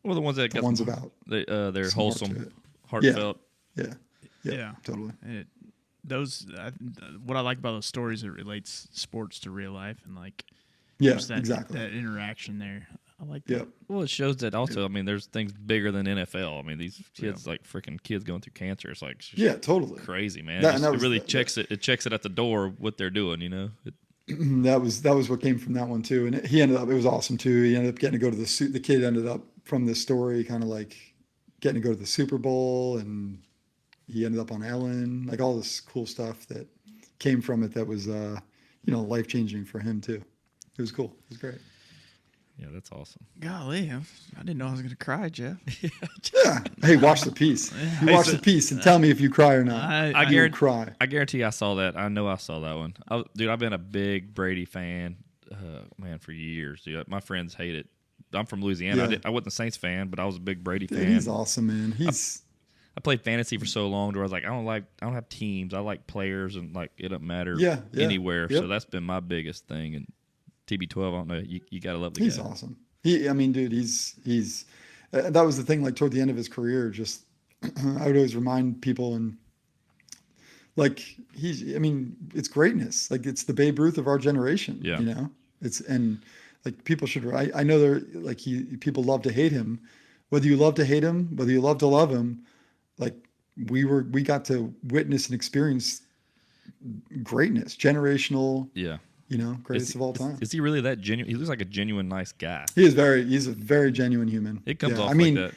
well, the ones that got about they're wholesome, heartfelt. Yeah, totally. What I like about those stories, it relates sports to real life, and like exactly that interaction there. I like that. Yeah. Well, it shows that also. I mean, there's things bigger than NFL. I mean, these kids like freaking kids going through cancer. It's like totally crazy, man. It really checks it. It checks it at the door what they're doing. That was what came from that one too, and he ended up. It was awesome too. He ended up getting to go to the kid ended up from this story kind of like getting to go to the Super Bowl, and he ended up on Ellen, like all this cool stuff that came from it that was life changing for him too. It was cool. It was great. Yeah, that's awesome. Golly, I didn't know I was going to cry, Jeff. Yeah. Hey, watch the piece. You watch the piece and tell me if you cry or not. I You'll guarantee. cry. I guarantee I saw that. I know I saw that one. Dude, I've been a big Brady fan, man, for years. Dude, my friends hate it. I'm from Louisiana. Yeah. I wasn't a Saints fan, but I was a big Brady Dude, fan. he's awesome, man. I played fantasy for so long, where I was like, I don't have teams. I like players, and like it doesn't matter anywhere. Yep. So that's been my biggest thing. And TB12, I don't know. You gotta love the guy. He's awesome. Dude, he's that was the thing. Like toward the end of his career, just I would always remind people, and like it's greatness. Like it's the Babe Ruth of our generation. Yeah. You know, like people should. I know they're like people love to hate him. Whether you love to hate him, whether you love to love him, like we got to witness and experience greatness, generational. Yeah. You know, greatest of all time. Is he really that genuine? He looks like a genuine nice guy. He's a very genuine human. It comes off like that.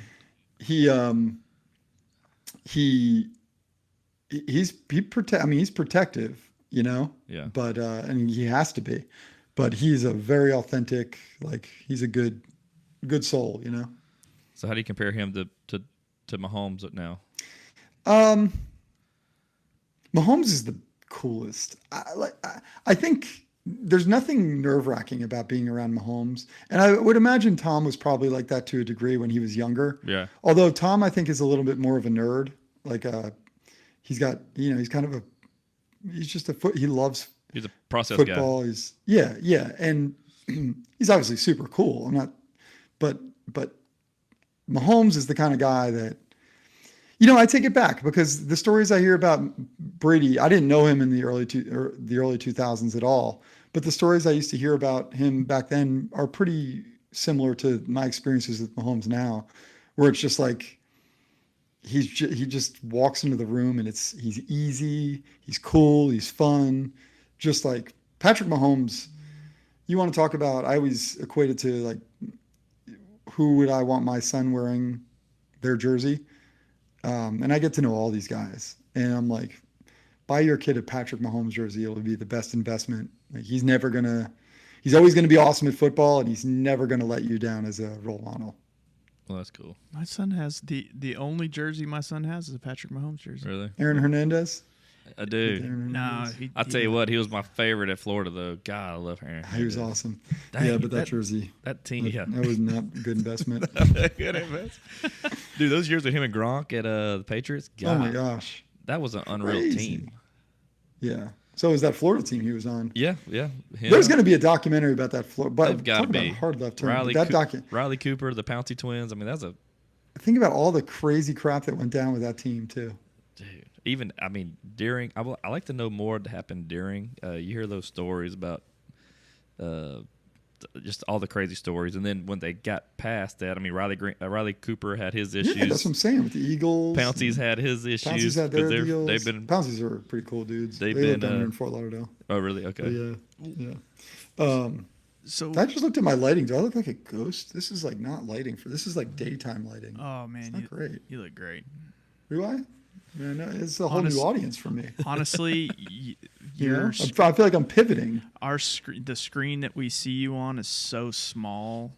He's protective, you know? Yeah. But and he has to be. But he's a very authentic, like he's a good soul, you know? So how do you compare him to Mahomes now? Mahomes is the coolest. I think there's nothing nerve-wracking about being around Mahomes. And I would imagine Tom was probably like that to a degree when he was younger. Yeah. Although Tom, I think, is a little bit more of a nerd. Like, he's got, he's kind of he loves He's a process football. guy. Yeah. And he's obviously super cool. But Mahomes is the kind of guy that, I take it back because the stories I hear about Brady, I didn't know him in the early 2000s at all. But the stories I used to hear about him back then are pretty similar to my experiences with Mahomes now, where it's just like he just walks into the room and he's easy, he's cool, he's fun, just like Patrick Mahomes. You want to talk about? I always equate it to like, who would I want my son wearing their jersey? And I get to know all these guys, and I'm like, buy your kid a Patrick Mahomes jersey. It'll be the best investment. Like he's always gonna be awesome at football, and he's never gonna let you down as a role model. Well, that's cool. My son has the only jersey my son has is a Patrick Mahomes jersey. Really? Aaron Hernandez. I do. No, I'll tell you what, he was my favorite at Florida, though. God, I love Aaron. He was awesome. Dang, yeah, but that jersey, that team, that was not a good investment. Good investment. Dude, those years with him and Gronk at the Patriots, God, oh my gosh, that was an unreal crazy. team. Yeah. So was that Florida team he was on? Yeah. Him. There's going to be a documentary about that Florida. But They've got to be. Hard left turn. Riley, That Riley Cooper, the Pouncey twins. I mean, that's a think about all the crazy crap that went down with that team too. dude. Even during, I like to know more that happened during. You hear those stories about just all the crazy stories, and then when they got past that, Riley Cooper had his issues. Yeah, that's what I'm saying with the Eagles. Pouncey's had his issues. Pouncey's had their 'cause deals. they've been. Pouncey's are pretty cool dudes. They've They live been, down here in Fort Lauderdale. Oh, really? Okay. Yeah. So I just looked at my lighting. Do I look like a ghost? This is like not lighting this is like daytime lighting. oh man, It's not great. You look great. Do I? Yeah, no, it's a whole new audience for me. Honestly, You know? your I feel like I'm pivoting. the screen that we see you on is so small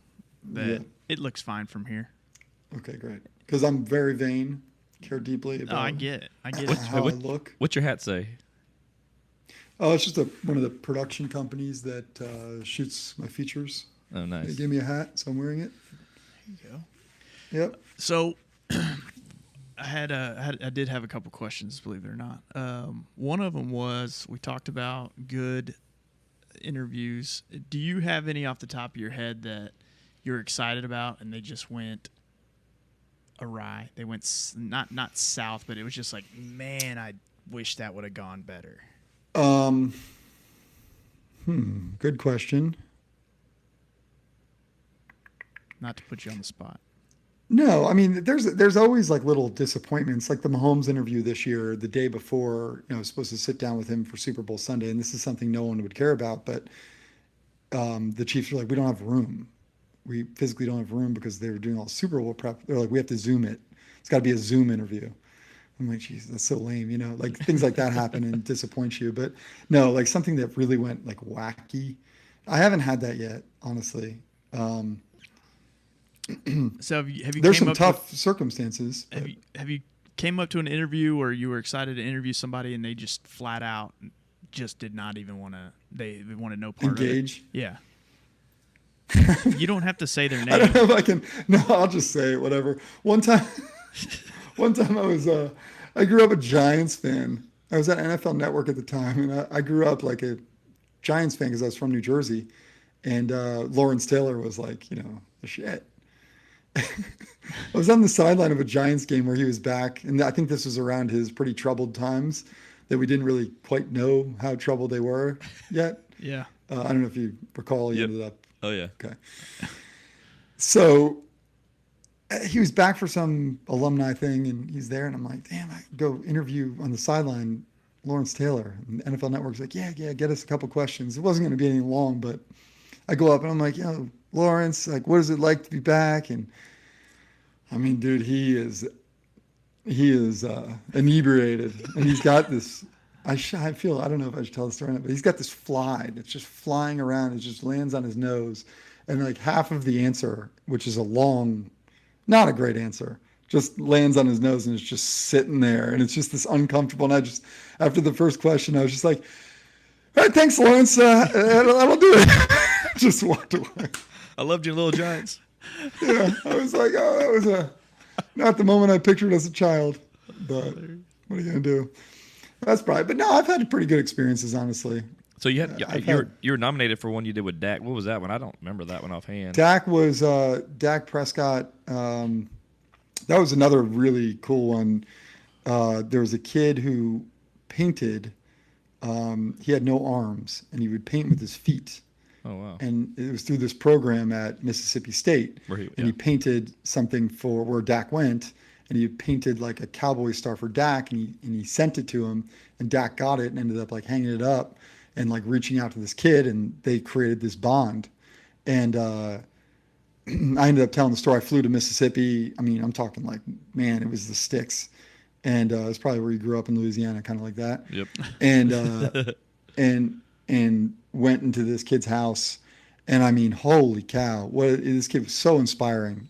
that it looks fine from here. Okay, great. Because I'm very vain, care deeply about I get it. how I look. What's your hat say? Oh, it's just one of the production companies that shoots my features. Oh, They nice. gave me a hat, so I'm wearing it. There you go. Yep. So I did have a couple questions, believe it or not. One of them was we talked about good interviews. Do you have any off the top of your head that you're excited about and they just went awry? They went not south, but it was just like, man, I wish that would have gone better. Good question. Not to put you on the spot. No, I mean, there's always like little disappointments, like the Mahomes interview this year, the day before, I was supposed to sit down with him for Super Bowl Sunday, and this is something no one would care about, but the Chiefs were like, we don't have room. We physically don't have room because they were doing all the Super Bowl prep. They're like, we have to Zoom it. It's got to be a Zoom interview. I'm like, geez, that's so lame, like things like that happen and disappoint you. But no, like something that really went like wacky. I haven't had that yet, honestly. So have you There's came some up tough circumstances. to, have you came up to an interview where you were excited to interview somebody and they just flat out just did not even want to, they wanted no part Engage? of it? Yeah. You don't have to say their I don't name. know if I can. No, I'll just say it, whatever. One time I grew up a Giants fan. I was at NFL Network at the time, and I grew up like a Giants fan because I was from New Jersey. And Lawrence Taylor was like, the shit. I was on the sideline of a Giants game where he was back, and I think this was around his pretty troubled times that we didn't really quite know how troubled they were yet. Yeah. I don't know if you recall, he ended up. Oh yeah. Okay. So he was back for some alumni thing, and he's there, and I'm like, damn, I go interview on the sideline Lawrence Taylor. And NFL Network's like, yeah, get us a couple questions. It wasn't going to be anything long, but I go up and I'm like, Lawrence, like, what is it like to be back? And I mean, dude, he is inebriated, and he's got this. I don't know if I should tell the story or not, but he's got this fly that's just flying around. It just lands on his nose, and like half of the answer, which is a long, not a great answer, just lands on his nose and it's just sitting there, and it's just this uncomfortable. And after the first question, I was just like, all right, thanks, Lawrence. That'll do it. Just walked away. I loved your little Giants. Yeah, I was like, oh, that was not the moment I pictured as a child, but what are you gonna do? That's probably. But no, I've had pretty good experiences, honestly. So you were nominated for one you did with Dak. What was that one? I don't remember that one offhand. Dak was Dak Prescott. That was another really cool one. There was a kid who painted. He had no arms, and he would paint with his feet. Oh wow! And it was through this program at Mississippi State, he painted something for where Dak went, and he painted like a cowboy star for Dak, and he sent it to him, and Dak got it and ended up like hanging it up and like reaching out to this kid, and they created this bond. And I ended up telling the story. I flew to Mississippi. I mean, I'm talking like, man, it was the sticks, and it's probably where you grew up in Louisiana, kind of like that. Yep. And went into this kid's house, and I mean, holy cow! This kid was so inspiring.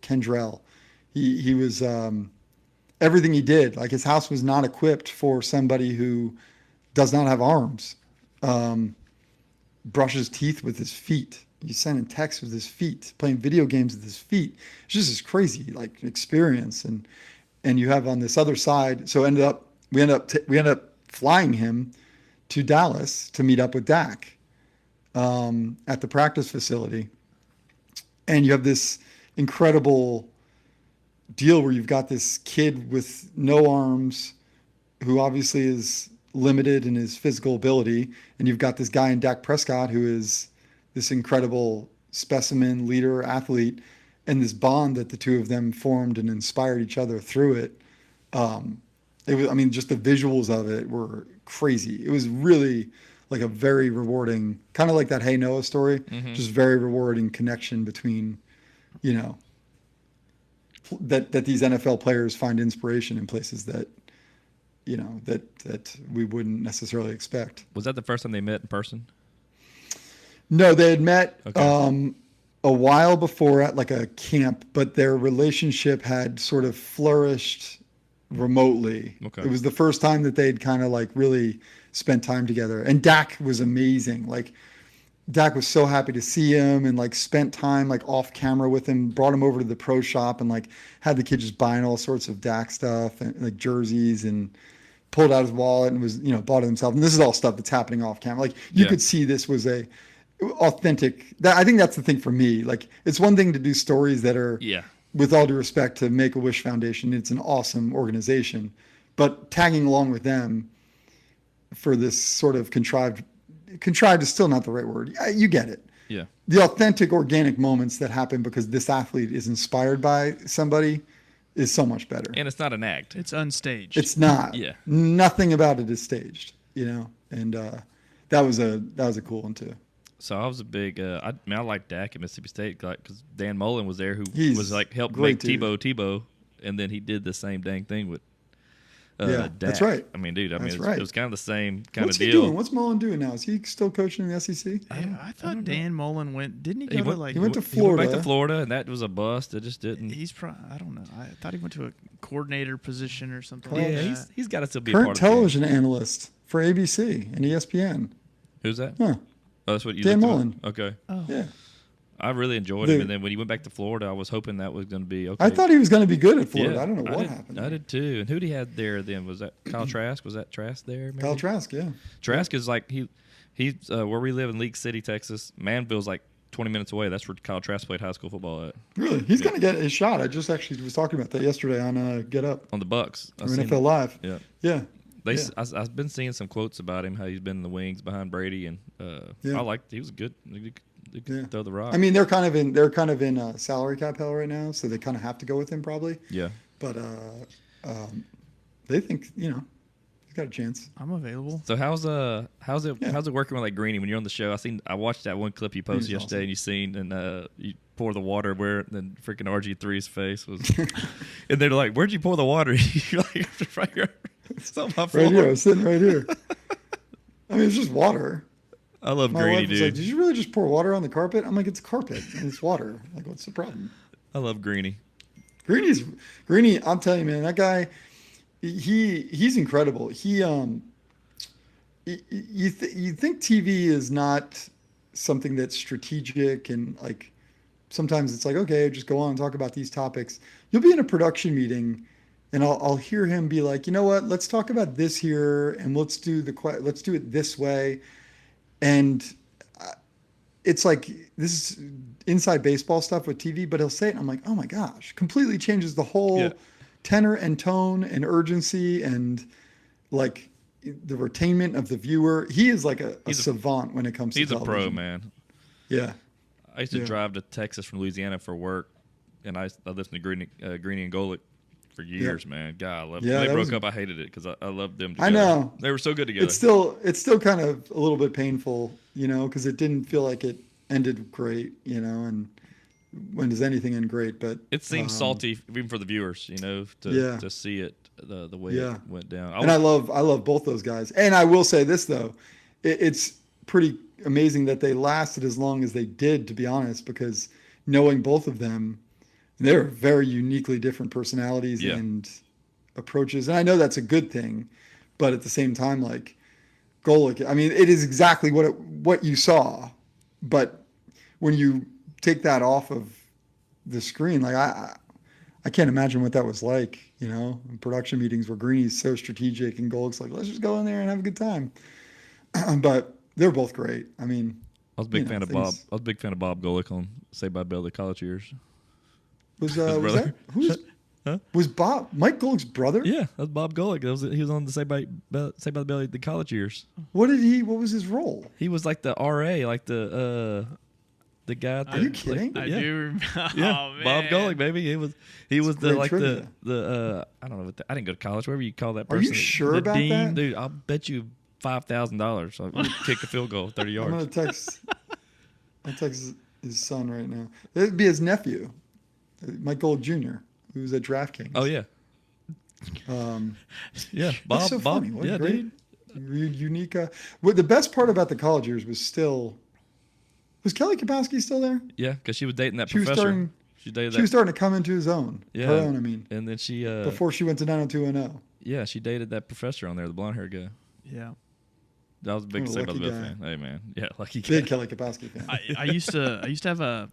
Kendrell, he was everything he did. Like, his house was not equipped for somebody who does not have arms. Brushes teeth with his feet. He's sending texts with his feet. Playing video games with his feet. It's just this crazy like experience. And you have on this other side. So we end up flying him to Dallas to meet up with Dak at the practice facility. And you have this incredible deal where you've got this kid with no arms who obviously is limited in his physical ability. And you've got this guy in Dak Prescott who is this incredible specimen, leader, athlete, and this bond that the two of them formed and inspired each other through it. Just the visuals of it were crazy. It was really like a very rewarding, kind of like that Hey Noah story, just very rewarding connection between, that these NFL players find inspiration in places that, that we wouldn't necessarily expect. Was that the first time they met in person? No, they had met Okay. A while before at like a camp, but their relationship had sort of flourished remotely. Okay. It was the first time that they'd kind of like really spent time together. And Dak was amazing. Like, Dak was so happy to see him, and like spent time like off camera with him, brought him over to the pro shop, and like had the kid just buying all sorts of Dak stuff and like jerseys, and pulled out his wallet and was, bought it himself. And this is all stuff that's happening off camera. Like, you could see this was a authentic. I think that's the thing for me. Like, it's one thing to do stories that are, with all due respect to Make-A-Wish Foundation, it's an awesome organization, but tagging along with them for this sort of contrived is still not the right word. You get it. Yeah. The authentic, organic moments that happen because this athlete is inspired by somebody is so much better. And it's not an act. It's unstaged. It's not. Yeah. Nothing about it is staged, and that was a cool one too. So I was a big. I like Dak at Mississippi State because Dan Mullen was there, who He's was like helped great make dude. Tebow, and then he did the same dang thing with Yeah, that's Dak. right. I mean, dude, That's it right. was kind of the same kind What's of he deal. doing? What's Mullen doing now? Is he still coaching in the SEC? I thought Dan Mullen went. Didn't he go He to went- like? He went to He went back Florida. to Florida, and that was a bust. It just didn't. I don't know. I thought he went to a coordinator position or something. Yeah, like that. he's got to still be a part Current of the team. television analyst for ABC and ESPN. Who's that? Huh. Oh, that's what you Dan looked Mullen. up? Okay. Yeah. I really enjoyed him, and then when he went back to Florida, I was hoping that was going to be okay. I thought he was going to be good at Florida. Yeah, I don't know what did, happened. I did too. And who'd he had there then? Was that Kyle Trask? Was that Trask there? Maybe? Kyle Trask, yeah. Trask is like he's where we live in League City, Texas. Manville's like 20 minutes away. That's where Kyle Trask played high school football at. Really? He's going to get his shot. I just actually was talking about that yesterday on Get Up On the Bucks. or NFL Live. Yeah. Yeah. I've been seeing some quotes about him, how he's been in the wings behind Brady, and Yeah. I liked he was good. He could Yeah. throw the rock. I mean, they're kind of in salary cap hell right now, so they kind of have to go with him probably. yeah. But they think he's got a chance. I'm available. So how's it working with like Greeny when you're on the show? I watched that one clip you posted Greeny's yesterday, awesome. and you seen and you pour the water where then freaking RG3's face was, and they're like, "Where'd you pour the water?" You're like, "Right here, it's on my floor." Right here, I was sitting right here. I mean, it's just water. I love My Greeny, wife was dude. like, "Did you really just pour water on the carpet?" I'm like, "It's carpet and it's water. Like, what's the problem?" I love Greeny. Greeny. I'm telling you, man, that guy, he's incredible. You think TV is not something that's strategic and like sometimes it's like, okay, just go on and talk about these topics. You'll be in a production meeting and I'll hear him be like, you know what, let's talk about this here and let's do it this way. And it's like, this is inside baseball stuff with TV, but he'll say it and I'm like, oh my gosh, completely changes the whole tenor and tone and urgency and like the retainment of the viewer. He is like a savant when it comes to He's a television. pro, man. Yeah. I used to drive to Texas from Louisiana for work, and I listened to Greeny and Golick for years, man. God, I loved it. Yeah, When they that broke was- up, I hated it because I loved them together. I know. They were so good together. It's still kind of a little bit painful, because it didn't feel like it ended great, and when does anything end great? But It seems salty even for the viewers, to see it the way it went down. I love both those guys. And I will say this though, it's pretty amazing that they lasted as long as they did, to be honest, because knowing both of them, they're very uniquely different personalities and approaches. And I know that's a good thing, but at the same time, like Golick, I mean, it is exactly what you saw, but when you take that off of the screen, like I can't imagine what that was like, in production meetings where Greeny's so strategic and Golick's like, let's just go in there and have a good time. But they're both great. I mean, I was a big fan of Bob. I was a big fan of Bob Golick on Saved by the Bell, the college years. Was brother. was Bob Mike Golick's brother? Yeah, that was Bob Golick. He was on the Saved by the Bell, the college years. What was his role? He was like the RA, like the guy. Are you kidding? I yeah. do remember. Yeah, Oh, man. Bob Golick, baby. He was the great like trivia. the I don't know. I didn't go to college. Whatever you call that Are person. you sure the about dean, that? dude? I'll bet you $5,000. So I kick a field goal, 30 I'm gonna yards. text. I'll text his son right now. It'd be his nephew, Mike Gold Jr., who was at DraftKings. Oh yeah, yeah. That's Bob, so Bob. funny. What Yeah, great, dude. unique. Well, the best part about the college years was Kelly Kapowski still there? Yeah, because she was dating that She was professor. starting- She dated that. She was starting to come into his own. Yeah. Her own, I mean, and then she before she went to 90210. yeah, she dated that professor on there, the blonde haired guy. Yeah. That was a big What a Saved by the lucky Bell guy. fan. Hey man, yeah, lucky guy. Big Kelly Kapowski fan. I used to have a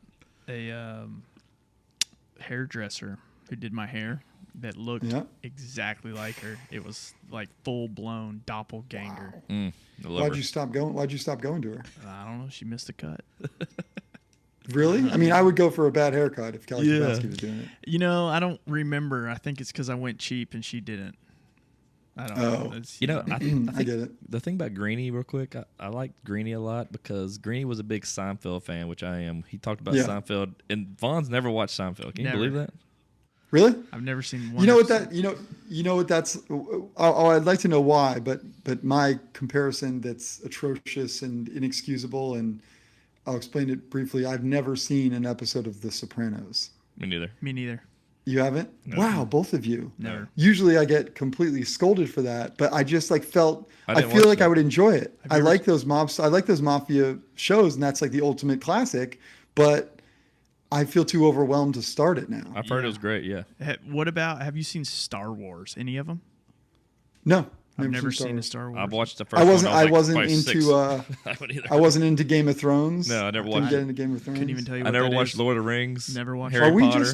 hairdresser who did my hair that looked Yeah. exactly like her. It was like full blown doppelganger. I love Why'd her. you stop going to her? I don't know. She missed the cut. Really? I mean, I would go for a bad haircut if Kelly Yeah. Kapowski was doing it. I don't remember. I think it's because I went cheap and she didn't. I don't know. Oh. It's, I I think get it. the thing about Greeny, real quick, I liked Greeny a lot because Greeny was a big Seinfeld fan, which I am. He talked about Yeah. Seinfeld, and Vaughn's never watched Seinfeld. Can you Never. believe that? Really? I've never seen one. You know what episode. that? You know what that's? I'd like to know why, but my comparison that's atrocious and inexcusable, and I'll explain it briefly. I've never seen an episode of The Sopranos. Me neither. Me neither. You haven't? Wow, both of you. Never. Usually I get completely scolded for that, but I just like felt I didn't feel watch like that. I would enjoy it. I you like those mafia shows, and that's like the ultimate classic, but I feel too overwhelmed to start it now. I've heard it was great. Yeah. What about, have you seen Star Wars? Any of them? No. I've never Star seen a Wars. Star Wars. I've watched the first I wasn't one. I wasn't probably into 6. I haven't either. I wasn't into Game of Thrones. No, I never Didn't watched get it. into Game of Thrones. Couldn't even tell you what I never that watched is. Lord of the Rings. Never watched Harry Are we Potter.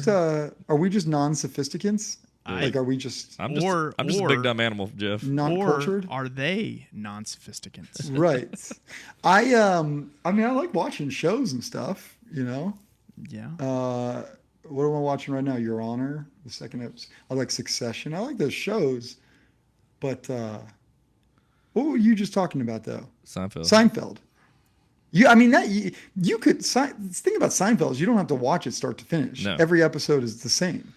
just non-sophisticants? Like, are we just I'm just Or- a big dumb animal, Jeff. non-cultured? Or are they non-sophisticants? Right. I mean, I like watching shows and stuff, you know. Yeah. What am I watching right now? Your Honor, the second episode. I like Succession. I like those shows. But what were you just talking about though? Seinfeld. Seinfeld. I mean that you could the thing about Seinfeld is you don't have to watch it start to finish. No. Every episode is the same.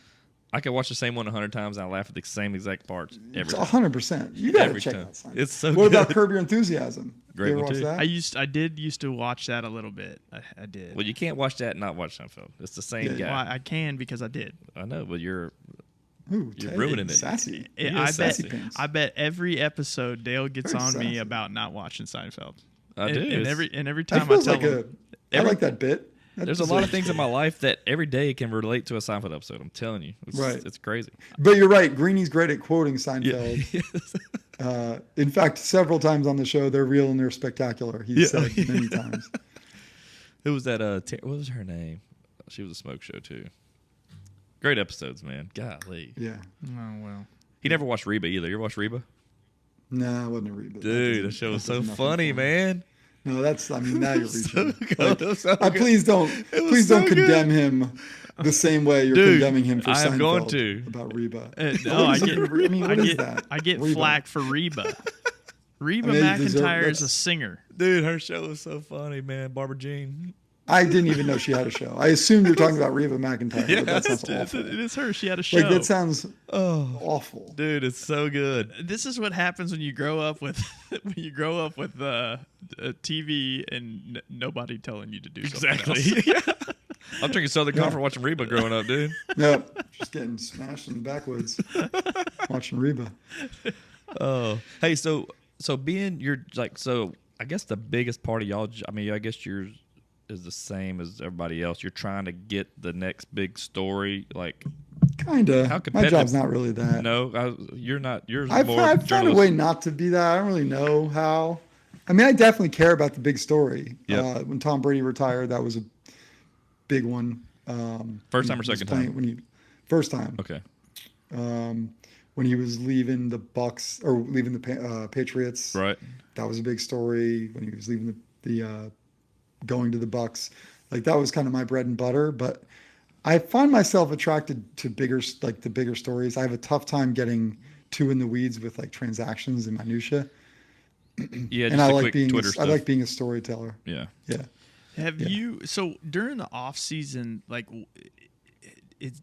I could watch the same one 100 times and I laugh at the same exact parts every It's time. 100%. You gotta Every check time. out Seinfeld. It's so What good. about Curb Your Enthusiasm? Great You ever one, watch too. that? I did used to watch that a little bit. I did. Well, you can't watch that and not watch Seinfeld. It's the same Yeah. guy. Well, I can because I did. I know, but you're Ooh, You're Ted, ruining it. Sassy. I You're bet. sassy pants. I bet every episode Dale gets Very on sassy. me about not watching Seinfeld. I and, do. And It's- every That time I feels tell like him, I like that bit. There's a lot of things in my life that every day can relate to a Seinfeld episode. I'm telling you, Right. It's crazy. But you're right. Greeny's great at quoting Seinfeld. In fact, several times on the show, they're real and they're spectacular. He said many times. Who was that? What was her name? She was a smoke show too. Great episodes, man. Golly. Yeah. oh well. He never watched Reba either. You ever watch Reba? No, I wasn't a read. Dude, that show was so funny, man. No, now you're reaching. It was so good. Please don't was so condemn him the same way you're Dude, condemning him for I am Seinfeld going to. about Reba. No, I get. I mean, what is that? I get Reba. flack for Reba. Reba I mean, you deserve- McIntyre is a that's- singer. Dude, her show was so funny, man. Barbara Jean. I didn't even know she had a show. I assumed you're talking about Reba McIntyre, but that sounds awful. It is her. She had a show. Like that sounds Oh, awful. dude, it's so good. This is what happens when you grow up with TV and nobody telling you to do something Exactly. else. I'm drinking Southern Comfort watching Reba growing up, dude. No, just getting smashed in the backwoods watching Reba. Oh, hey, so being you're like so. I guess the biggest part of y'all. I mean, I guess yours is the same as everybody else. You're trying to get the next big story. Like, Kinda. How My competitive- job's not really that. no, you're not. Yours is I've more found a journalist. way not to be that. I don't really know how. I mean, I definitely care about the big story. Yep. When Tom Brady retired, that was a big one. First time or when he was second playing- time? First time. Okay. When he was leaving the Bucks or leaving the Patriots, Right. that was a big story. When he was leaving the going to the Bucks, like that was kind of my bread and butter. But I find myself attracted to the bigger stories. I have a tough time getting too in the weeds with like transactions and minutia. Yeah, And just I the like quick being Twitter I stuff. like being a storyteller. Yeah. Yeah. Have Yeah. you so during the off season, like,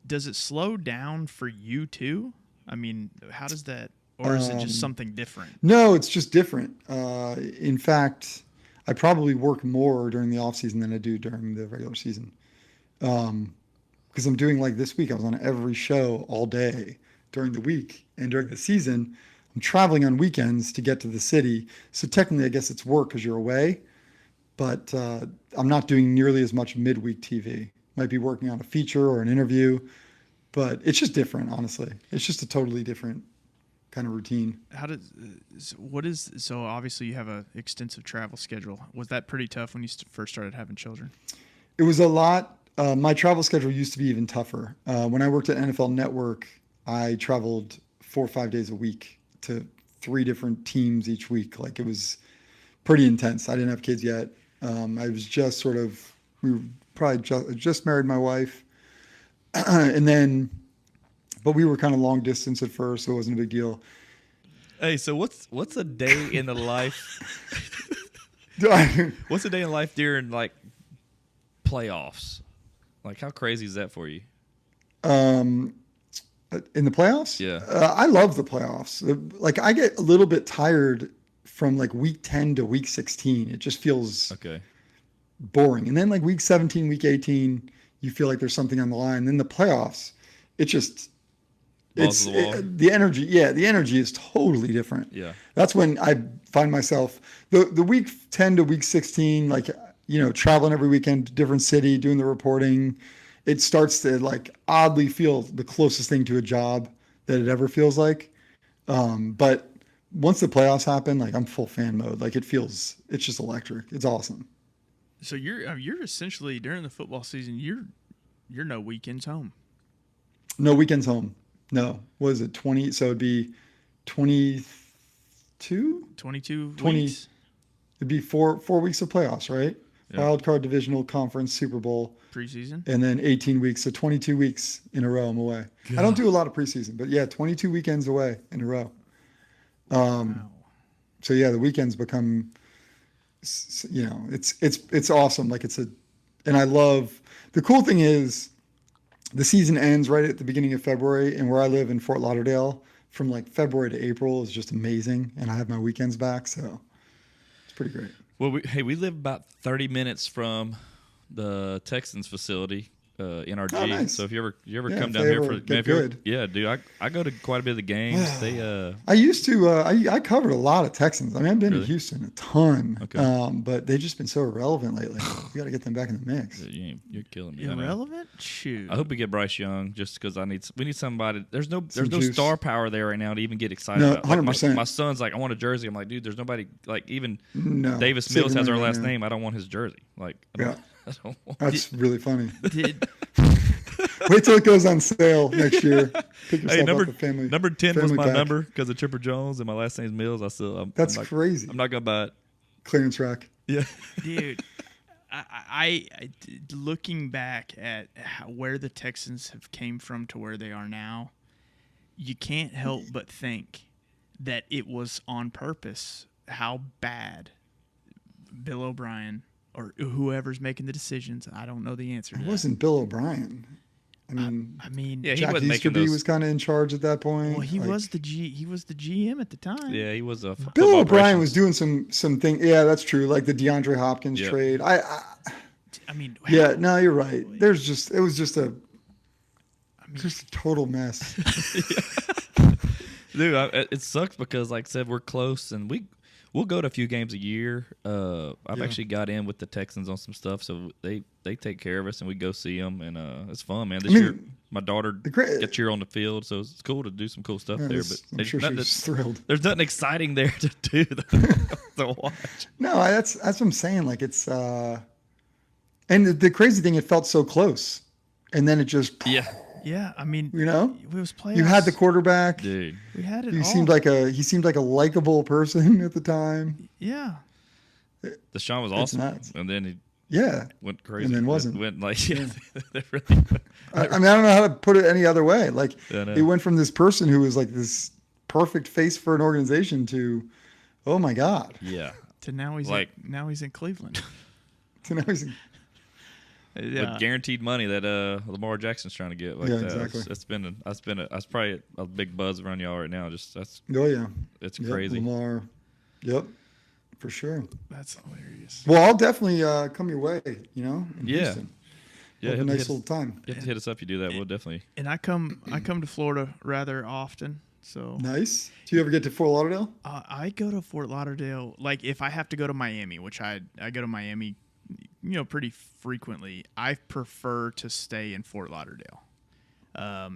does it slow down for you too? I mean, how does that, or is it just something different? No, it's just different. In fact, I probably work more during the off season than I do during the regular season. Because I'm doing like this week, I was on every show all day during the week, and during the season, I'm traveling on weekends to get to the city. So technically, I guess it's work because you're away, but I'm not doing nearly as much midweek TV. Might be working on a feature or an interview, but it's just different, honestly. It's just a totally different kind of routine. How does so obviously you have a extensive travel schedule. Was that pretty tough when you first started having children? It was a lot. My travel schedule used to be even tougher. When I worked at NFL Network, I traveled 4 or 5 days a week to 3 different teams each week. Like it was pretty intense. I didn't have kids yet. I was just sort of, we were probably just married my wife. And then, but we were kind of long distance at first, so it wasn't a big deal. Hey, so what's a day in the life? What's a day in life during like playoffs? Like, how crazy is that for you? In the playoffs? Yeah. I love the playoffs. Like I get a little bit tired from like week 10 to week 16. It just feels Okay. boring. And then like week 17, week 18, you feel like there's something on the line. Then the playoffs, it just Balls to the wall. the energy. Yeah, the energy is totally different. Yeah. That's when I find myself the week 10 to week 16, like, traveling every weekend to different city, doing the reporting. It starts to like oddly feel the closest thing to a job that it ever feels like. But once the playoffs happen, like I'm full fan mode. Like it's just electric. It's awesome. So you're essentially during the football season, you're no weekends home. No weekends home. No. What is it? 20. So it'd be 22? 22 20. weeks. It'd be four weeks of playoffs, right? Yeah. Wild card, divisional, conference, Super Bowl, Preseason. and then 18 weeks. So 22 weeks in a row I'm away. I don't do a lot of preseason, but yeah, 22 weekends away in a row. Wow. So yeah, the weekends become, it's awesome. Like and I love, the cool thing is the season ends right at the beginning of February, and where I live in Fort Lauderdale, from like February to April is just amazing, and I have my weekends back, so it's pretty great. Well, we live about 30 minutes from the Texans facility, NRG. Oh, nice. So if you ever Yeah, come if down they here ever for get good. yeah, dude, I go to quite a bit of the games. They I used to. I covered a lot of Texans. I mean, I've been to Really? Houston a ton, Okay. but they've just been so irrelevant lately. We got to get them back in the mix. you're killing me. I know. Irrelevant? Shoot. I hope we get Bryce Young, just because we need somebody. There's no juice. star power there right now to even get excited No, about. Like, 100%. my son's like, I want a jersey. I'm like, dude, there's nobody like even No, Davis saving Mills has our money right last now. name. I don't want his jersey. Like, I don't, Yeah. I don't want. That's really funny. Did Wait till it goes on sale next year. Pick yourself Hey, number up a family. number 10 was family my pack. number because of Tripper Jones, and my last name's Mills. That's I'm crazy. I'm not gonna buy it. Clearance rack. Yeah. dude, I looking back at where the Texans have came from to where they are now, you can't help but think that it was on purpose how bad Bill O'Brien or whoever's making the decisions. I don't know the answer to It that. wasn't Bill O'Brien. I mean, I mean, Yeah, he Jack wasn't making Easterby those. was kind of in charge at that point. well, he Like, was the GM at the time. Yeah, he was a Bill football O'Brien operations. was doing some thing. Yeah, that's true. Like the DeAndre Hopkins Yeah. trade. I mean, Yeah, no, you're right. It was just a total mess. Dude, it sucks because, like I said, we're close, and we'll go to a few games a year. I've Yeah. actually got in with the Texans on some stuff, so they take care of us, and we go see them, and it's fun, man. This I mean, year, my daughter great- got cheer on the field, so it's cool to do some cool stuff Yeah, there. this- But I'm there's sure nothing, she's thrilled. there's nothing exciting there to do to watch. No, that's what I'm saying. Like it's and the crazy thing, it felt so close, and then it just Yeah, I mean, you know, it was playoffs. you had the quarterback. Dude. We had it. He all. seemed like a likable person at the time. Yeah. Deshaun was It's awesome, nuts. and then he Yeah. went crazy, And then wasn't. Went like they really. I mean, I don't know how to put it any other way. Like Yeah, I know. it went from this person who was like this perfect face for an organization to, oh my God. Yeah. To now he's in Cleveland. So now he's With guaranteed money that Lamar Jackson's trying to get. Like Yeah, that. exactly. That's probably a big buzz around y'all right now. Just oh yeah. it's Yep, crazy. Lamar. Yep. For sure. That's hilarious. Well, I'll definitely come your way, in Yeah. Houston. Yeah, Have a he'll nice hit us- little time. You have to hit us up. You do that. We'll definitely. And I come to Florida rather often. So Nice. Do you ever get to Fort Lauderdale? I go to Fort Lauderdale. Like if I have to go to Miami, which I go to Miami, pretty frequently. I prefer to stay in Fort Lauderdale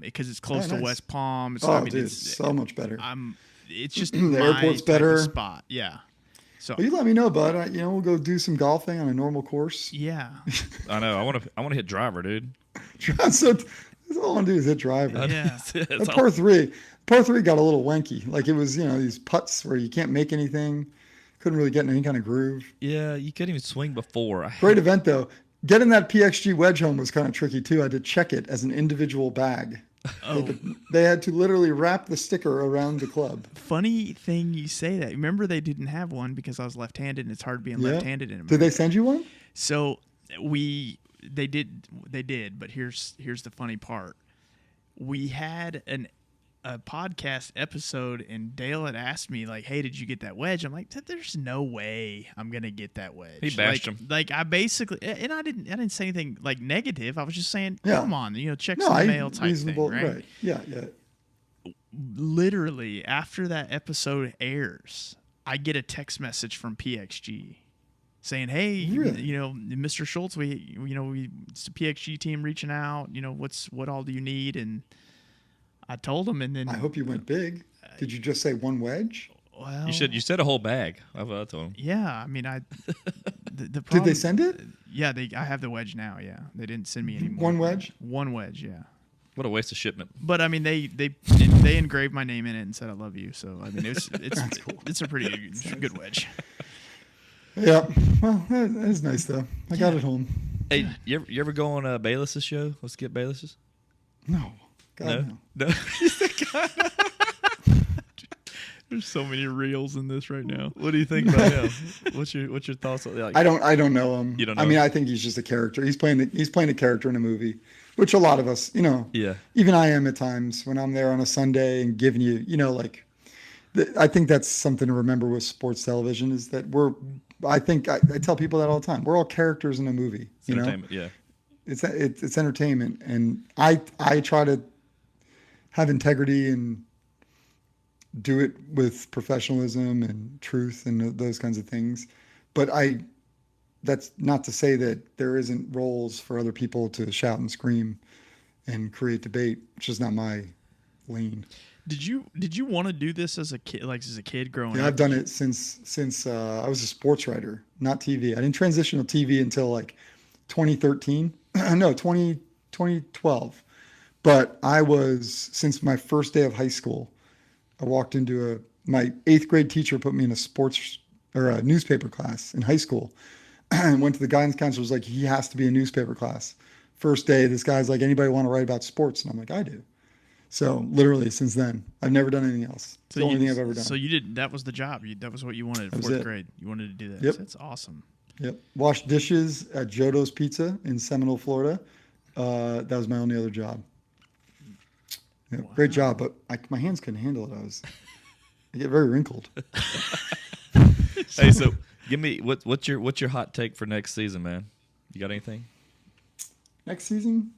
because it's close Oh, to nice. West Palm. Oh, dude, it's so much better. It's just The my airport's type of better. spot. Yeah. So Well, you let me know, bud. We'll go do some golfing on a normal course. yeah. I know. I want to hit driver, dude. So that's all I want to do is hit driver. Yeah. That's all- Par three got a little wanky. Like it was, these putts where you can't make anything. Couldn't really get in any kind of groove. Yeah, you couldn't even swing before. Great event though. Getting that PXG wedge home was kind of tricky too. I had to check it as an individual bag. Oh, They had to literally wrap the sticker around the club. funny thing you say that. Remember they didn't have one because I was left-handed, and it's hard being Yeah. left-handed in America. Did they send you one? So they did, but here's the funny part. We had a podcast episode, and Dale had asked me like, "Hey, did you get that wedge?" I'm like, "There's no way I'm gonna get that wedge." He bashed him. Like I basically, and I didn't say anything like negative. I was just saying, Yeah. "Come on, check No, some mail type thing, reasonable, right?" Yeah. Literally after that episode airs, I get a text message from PXG saying, "Hey, Really? Mr. Schultz, it's the PXG team reaching out. What all do you need?" And I told him, and then I hope you went big. Did you just say one wedge? well, You said a whole bag. I told him. yeah. I mean, the Did problem, they send it? Yeah, I have the wedge now. Yeah, they didn't send me any more. One wedge? One wedge. Yeah. What a waste of shipment. But I mean, they engraved my name in it and said I love you. So I mean, it's a pretty good wedge. Yeah. Well, that is nice though. I got it home. Hey, you ever go on Bayless's show? Let's get Bayless's. No. God, no. No. There's so many reels in this right now. What do you think about him? What's your thoughts on that? I don't know him. You don't know I mean, him? I think he's just a character. He's playing a character in a movie, which a lot of us, Yeah. even I am at times when I'm there on a Sunday and giving you, I think that's something to remember with sports television is that I tell people that all the time. We're all characters in a movie, It's entertainment. Yeah. It's entertainment. And I try to have integrity and do it with professionalism and truth and those kinds of things. But that's not to say that there isn't roles for other people to shout and scream and create debate, which is not my lane. Did you want to do this as a kid, growing up? Yeah, I've done it since I was a sports writer, not TV. I didn't transition to TV until like 2013. No, 2012. But since my first day of high school, I walked into my 8th grade teacher put me in a sports or a newspaper class in high school and went to the guidance counselor, was like, he has to be a newspaper class. First day, this guy's like, anybody want to write about sports? And I'm like, I do. So literally since then, I've never done anything else. It's the only thing I've ever done. So that was the job. That was what you wanted in 4th grade. You wanted to do that. Yep. So that's awesome. Yep. Washed dishes at Jodo's Pizza in Seminole, Florida. That was my only other job. Yeah, wow. Great job, but my hands couldn't handle it. I get very wrinkled. Hey, so give me what's your hot take for next season, man? You got anything? Next season,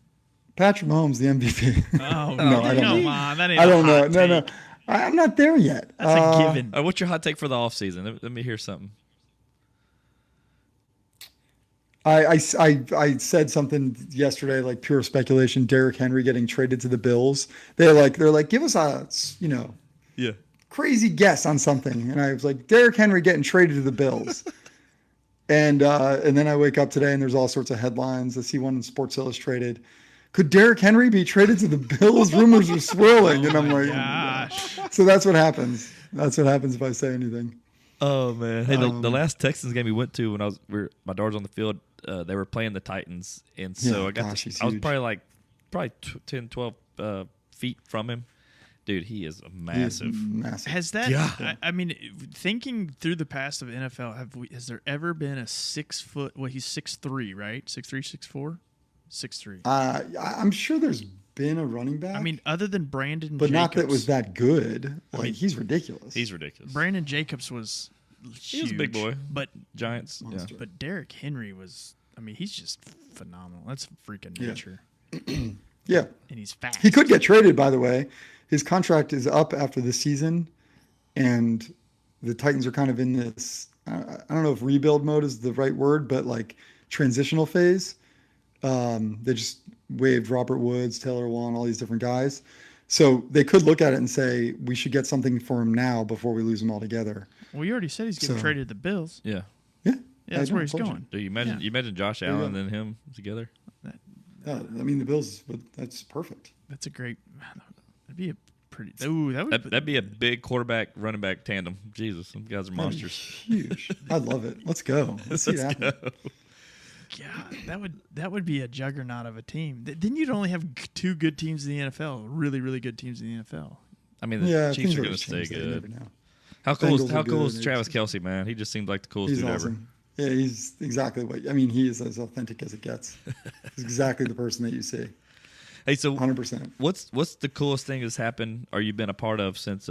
Patrick Mahomes, the MVP. Oh no, I don't know. Come on, that ain't I don't know. hot No, take. I'm not there yet. That's a given. What's your hot take for the offseason? Let me hear something. I said something yesterday, like pure speculation. Derrick Henry getting traded to the Bills. They're like, give us a Yeah. crazy guess on something, and I was like, Derrick Henry getting traded to the Bills. and then I wake up today and there's all sorts of headlines. I see one in Sports Illustrated. Could Derrick Henry be traded to the Bills? Rumors are swirling, and I'm like, Gosh. So that's what happens. That's what happens if I say anything. Oh man! Hey, the last Texans game we went to when my daughter was on the field, they were playing the Titans, and so I was huge. probably 10, 12 feet from him. Dude, he is massive. Massive. Has that? Yeah. I mean, thinking through the past of NFL, has there ever been a 6 foot? Well, he's 6'3", right? 6'3", 6'4", 6'3". I'm sure there's been a running back. I mean, other than Brandon, but Jacobs, not that was that good. Like, he's ridiculous. He's ridiculous. Brandon Jacobs was huge. He was a big boy. But Giants. Yeah. Monster. But Derrick Henry was. I mean, he's just phenomenal. That's freaking Yeah. nature. Yeah. And he's fast. He could get traded, by the way. His contract is up after this season, and the Titans are kind of in this, I don't know if rebuild mode is the right word, but like transitional phase. They just waived Robert Woods, Taylor Wan, all these different guys. So they could look at it and say, we should get something for him now before we lose him altogether. Well, you already said he's getting traded to the Bills. Yeah. Yeah. Yeah, that's where he's going. Dude, you imagine Josh you Allen go. and him together? I mean, the Bills, that's perfect. That's a great. That'd be a pretty. Ooh, That'd be a big quarterback running back tandem. Jesus, some guys are monsters. Huge. I'd love it. Let's go. Let's see it happen. God, that would be a juggernaut of a team. Then you'd only have 2 good teams in the NFL. Really, really good teams in the NFL. I mean, the Yeah, Chiefs things are are going to stay changed. You never good. know. How cool Bengals is are good. Travis Kelce, man? He just seemed like the coolest He's dude awesome. Yeah, he's exactly he is as authentic as it gets. He's exactly the person that you see. Hey, so 100%. what's the coolest thing that's happened or you've been a part of since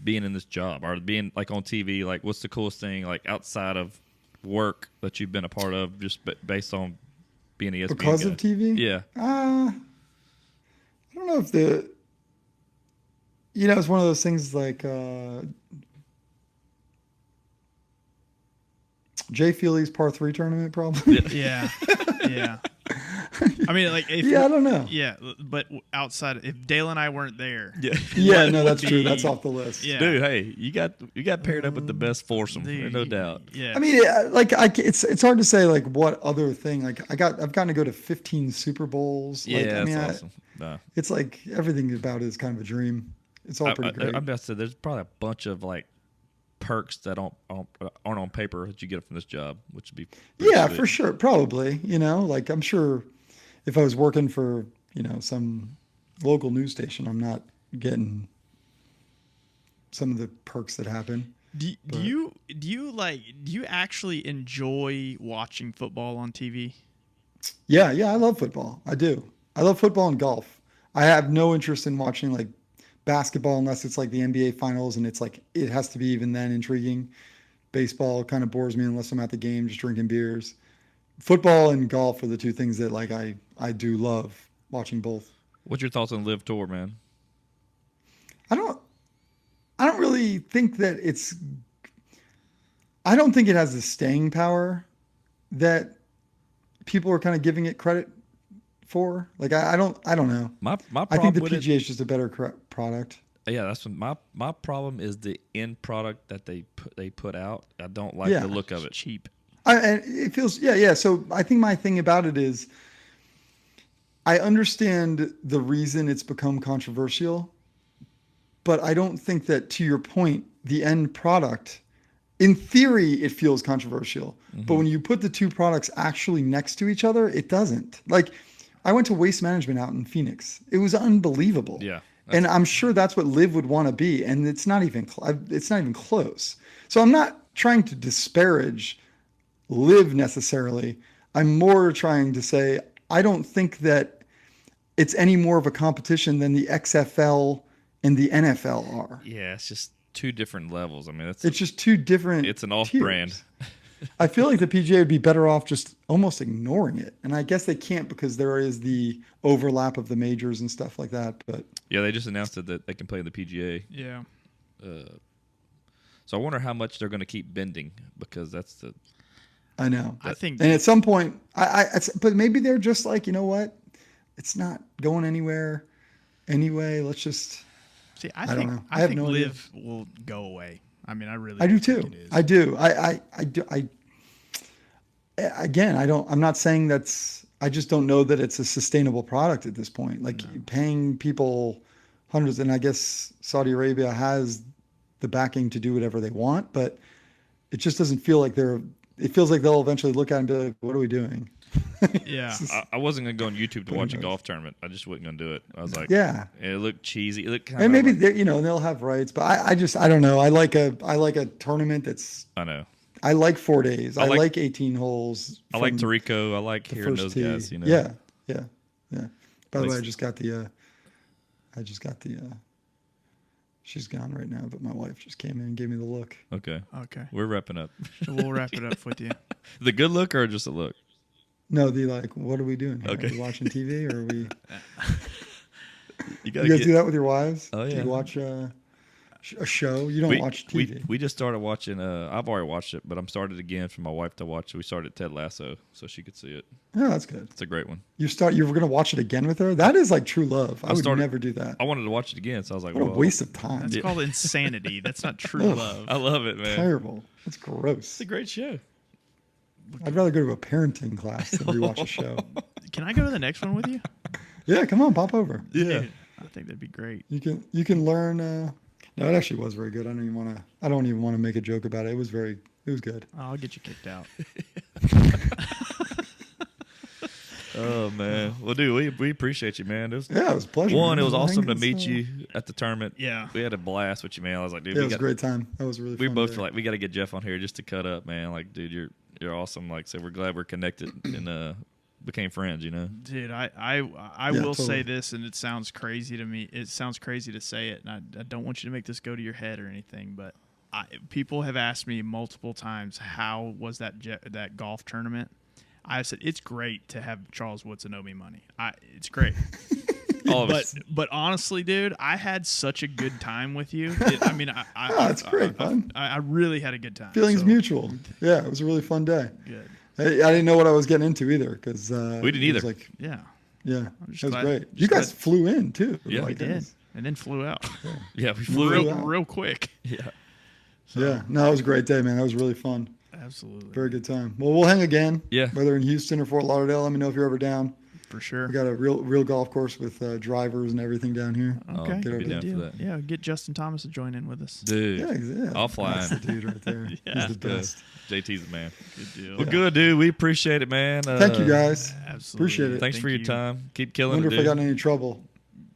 being in this job or being like on TV? Like, what's the coolest thing like outside of work that you've been a part of just based on being an ESPN Because guy? of TV? Yeah. I don't know if it's one of those things like Jay Feely's par 3 tournament probably. Yeah. Yeah. I mean, like, if Yeah, I don't know. Yeah, but outside, if Dale and I weren't there, Yeah, what no, would that's true. be- That's off the list. Yeah. Dude, hey, you got paired up with the best foursome, Dude, no doubt. Yeah. I mean, it's hard to say like what other thing. Like I've gotten to go to 15 Super Bowls. Like, Yeah, I mean, that's awesome. Nah. it's like everything about it is kind of a dream. It's all pretty great. I'm about to say there's probably a bunch of like perks that aren't on paper that you get from this job, which would be pretty Yeah, sweet. for sure. Probably, like I'm sure if I was working for, some local news station, I'm not getting some of the perks that happen. Do you actually enjoy watching football on TV? Yeah, I love football. I do. I love football and golf. I have no interest in watching like basketball unless it's like the NBA finals and it's like it has to be even then intriguing. Baseball kind of bores me unless I'm at the game just drinking beers. Football and golf are the two things that like I do love watching both. What's your thoughts on Live Tour, man? I don't really think that I don't think it has the staying power that people are kind of giving it credit for. Like I don't know. My problem I think the with PGA is just a better product. Yeah, that's what my problem is the end product that they put out. I don't like Yeah. the look of it. Cheap. And it feels yeah. So I think my thing about it is I understand the reason it's become controversial, but I don't think that, to your point, the end product, in theory, it feels controversial. But when you put the two products actually next to each other, it doesn't. Like, I went to Waste Management out in Phoenix. It was unbelievable. Yeah. And I'm sure that's what Live would want to be, and it's not even close. So I'm not trying to disparage Live necessarily. I'm more trying to say I don't think that it's any more of a competition than the XFL and the NFL are. Yeah, it's just two different levels. I mean, It's just two different. it's an off tiers. brand. I feel like the PGA would be better off just almost ignoring it, and I guess they can't because there is the overlap of the majors and stuff like that. But Yeah, they just announced that they can play in the PGA. Yeah. So I wonder how much they're going to keep bending because that's the I know. I think And at some point, but maybe they're just like, you know what? It's not going anywhere anyway. Let's just. see. I don't know. I I have think no idea. Live will go away. I mean, I really. I do think too. it is. I do. I do. Again, I'm not saying that's. I just don't know that it's a sustainable product at this point. Like paying people hundreds, and I guess Saudi Arabia has the backing to do whatever they want, but it just doesn't feel like they're. It feels like they'll eventually look at it and be like, "What are we doing?" Yeah. I wasn't going to go on YouTube to watch a golf tournament. I just wasn't going to do it. I was like, Yeah. it looked cheesy. It looked kind And of maybe like, they'll have rights, but I don't know. I like a tournament that's. I know. I like 4 days. I like- like 18 holes. I like from Tarico. I like the hearing first those tee. guys. You know. Yeah. By the way, least- I just got the. She's gone right now, but my wife just came in and gave me the look. Okay. Okay. We're wrapping up. So we'll wrap it up with you. The good look or just a look? No, the like, what are we doing here? Okay. Are we watching TV or are we? You got You guys do that with your wives? Oh, Do yeah. you watch a show? You don't watch TV. We just started watching. I've already watched it, but I'm started again for my wife to watch. We started Ted Lasso so she could see it. Oh, that's good. It's a great one. You were going to watch it again with her? That is like true love. I would started- never do that. I wanted to watch it again, so I was like, What a well, waste of time. That's Yeah. called insanity. That's not true Ugh. love. I love it, man. Terrible. That's It's gross. a great show. I'd rather go to a parenting class than rewatch a show. Can I go to the next one with you? Yeah, come on, pop over. Yeah. I think that'd be great. You can learn. No, it actually was very good. I don't even want to make a joke about it. It was good. I'll get you kicked out. Oh man. Well, dude, we appreciate you, man. It was Yeah, it was a pleasure. one. It man. was awesome to Hanging, meet so- you at the tournament. Yeah. We had a blast with you, man. I was like, dude, Yeah, it we was a got. great time. That was a really. We fun both day. feel like we got to get Jeff on here just to cut up, man. Like, dude, you're awesome. Like, so we're glad we're connected, and became friends. You know. Dude, I will say this, and it sounds crazy to me. It sounds crazy to say it, and I don't want you to make this go to your head or anything, but people have asked me multiple times, how was that golf tournament? I said, it's great to have Charles Woodson owe me money. It's great. All of us. But honestly, dude, I had such a good time with you. It's great fun. I really had a good time. Feelings mutual. Yeah, it was a really fun day. Good. I didn't know what I was getting into either because we didn't either. Yeah, it was great. You guys flew in too. Yeah, we did, and then flew out. Yeah, we flew real quick. Yeah. So, yeah, no, it was a great day, man. That was really fun. Absolutely. Very good time. Well, we'll hang again. Yeah. Whether in Houston or Fort Lauderdale, let me know if you're ever down. For sure. We got a real golf course with drivers and everything down here. Okay. Get over Good down deal. for that. Yeah, get Justin Thomas to join in with us. Dude. Yeah. I'll fly That's in. the dude right there. Yeah. He's the best. JT's the man. Good deal. Well, good, dude. We appreciate it, man. Thank you, guys. Absolutely. Appreciate it. Thanks for your time. Keep killing Wonder it, if dude. I got in any trouble.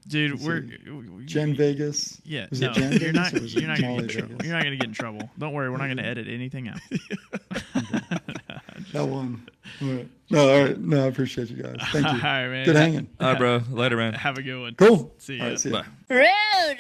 Dude, Jen Vegas. Yeah, Was no, it Jen you're Vegas not. or was it You're not gonna Molly get in trouble. Vegas? You're not gonna get in trouble. Don't worry, we're not gonna edit anything out. That one. All right. No, all right. No, I appreciate you guys. Thank you. All right, man. Good hanging. All right, bro. Later, man. Have a good one. Cool. See All ya. right, see ya. Bye. Rude.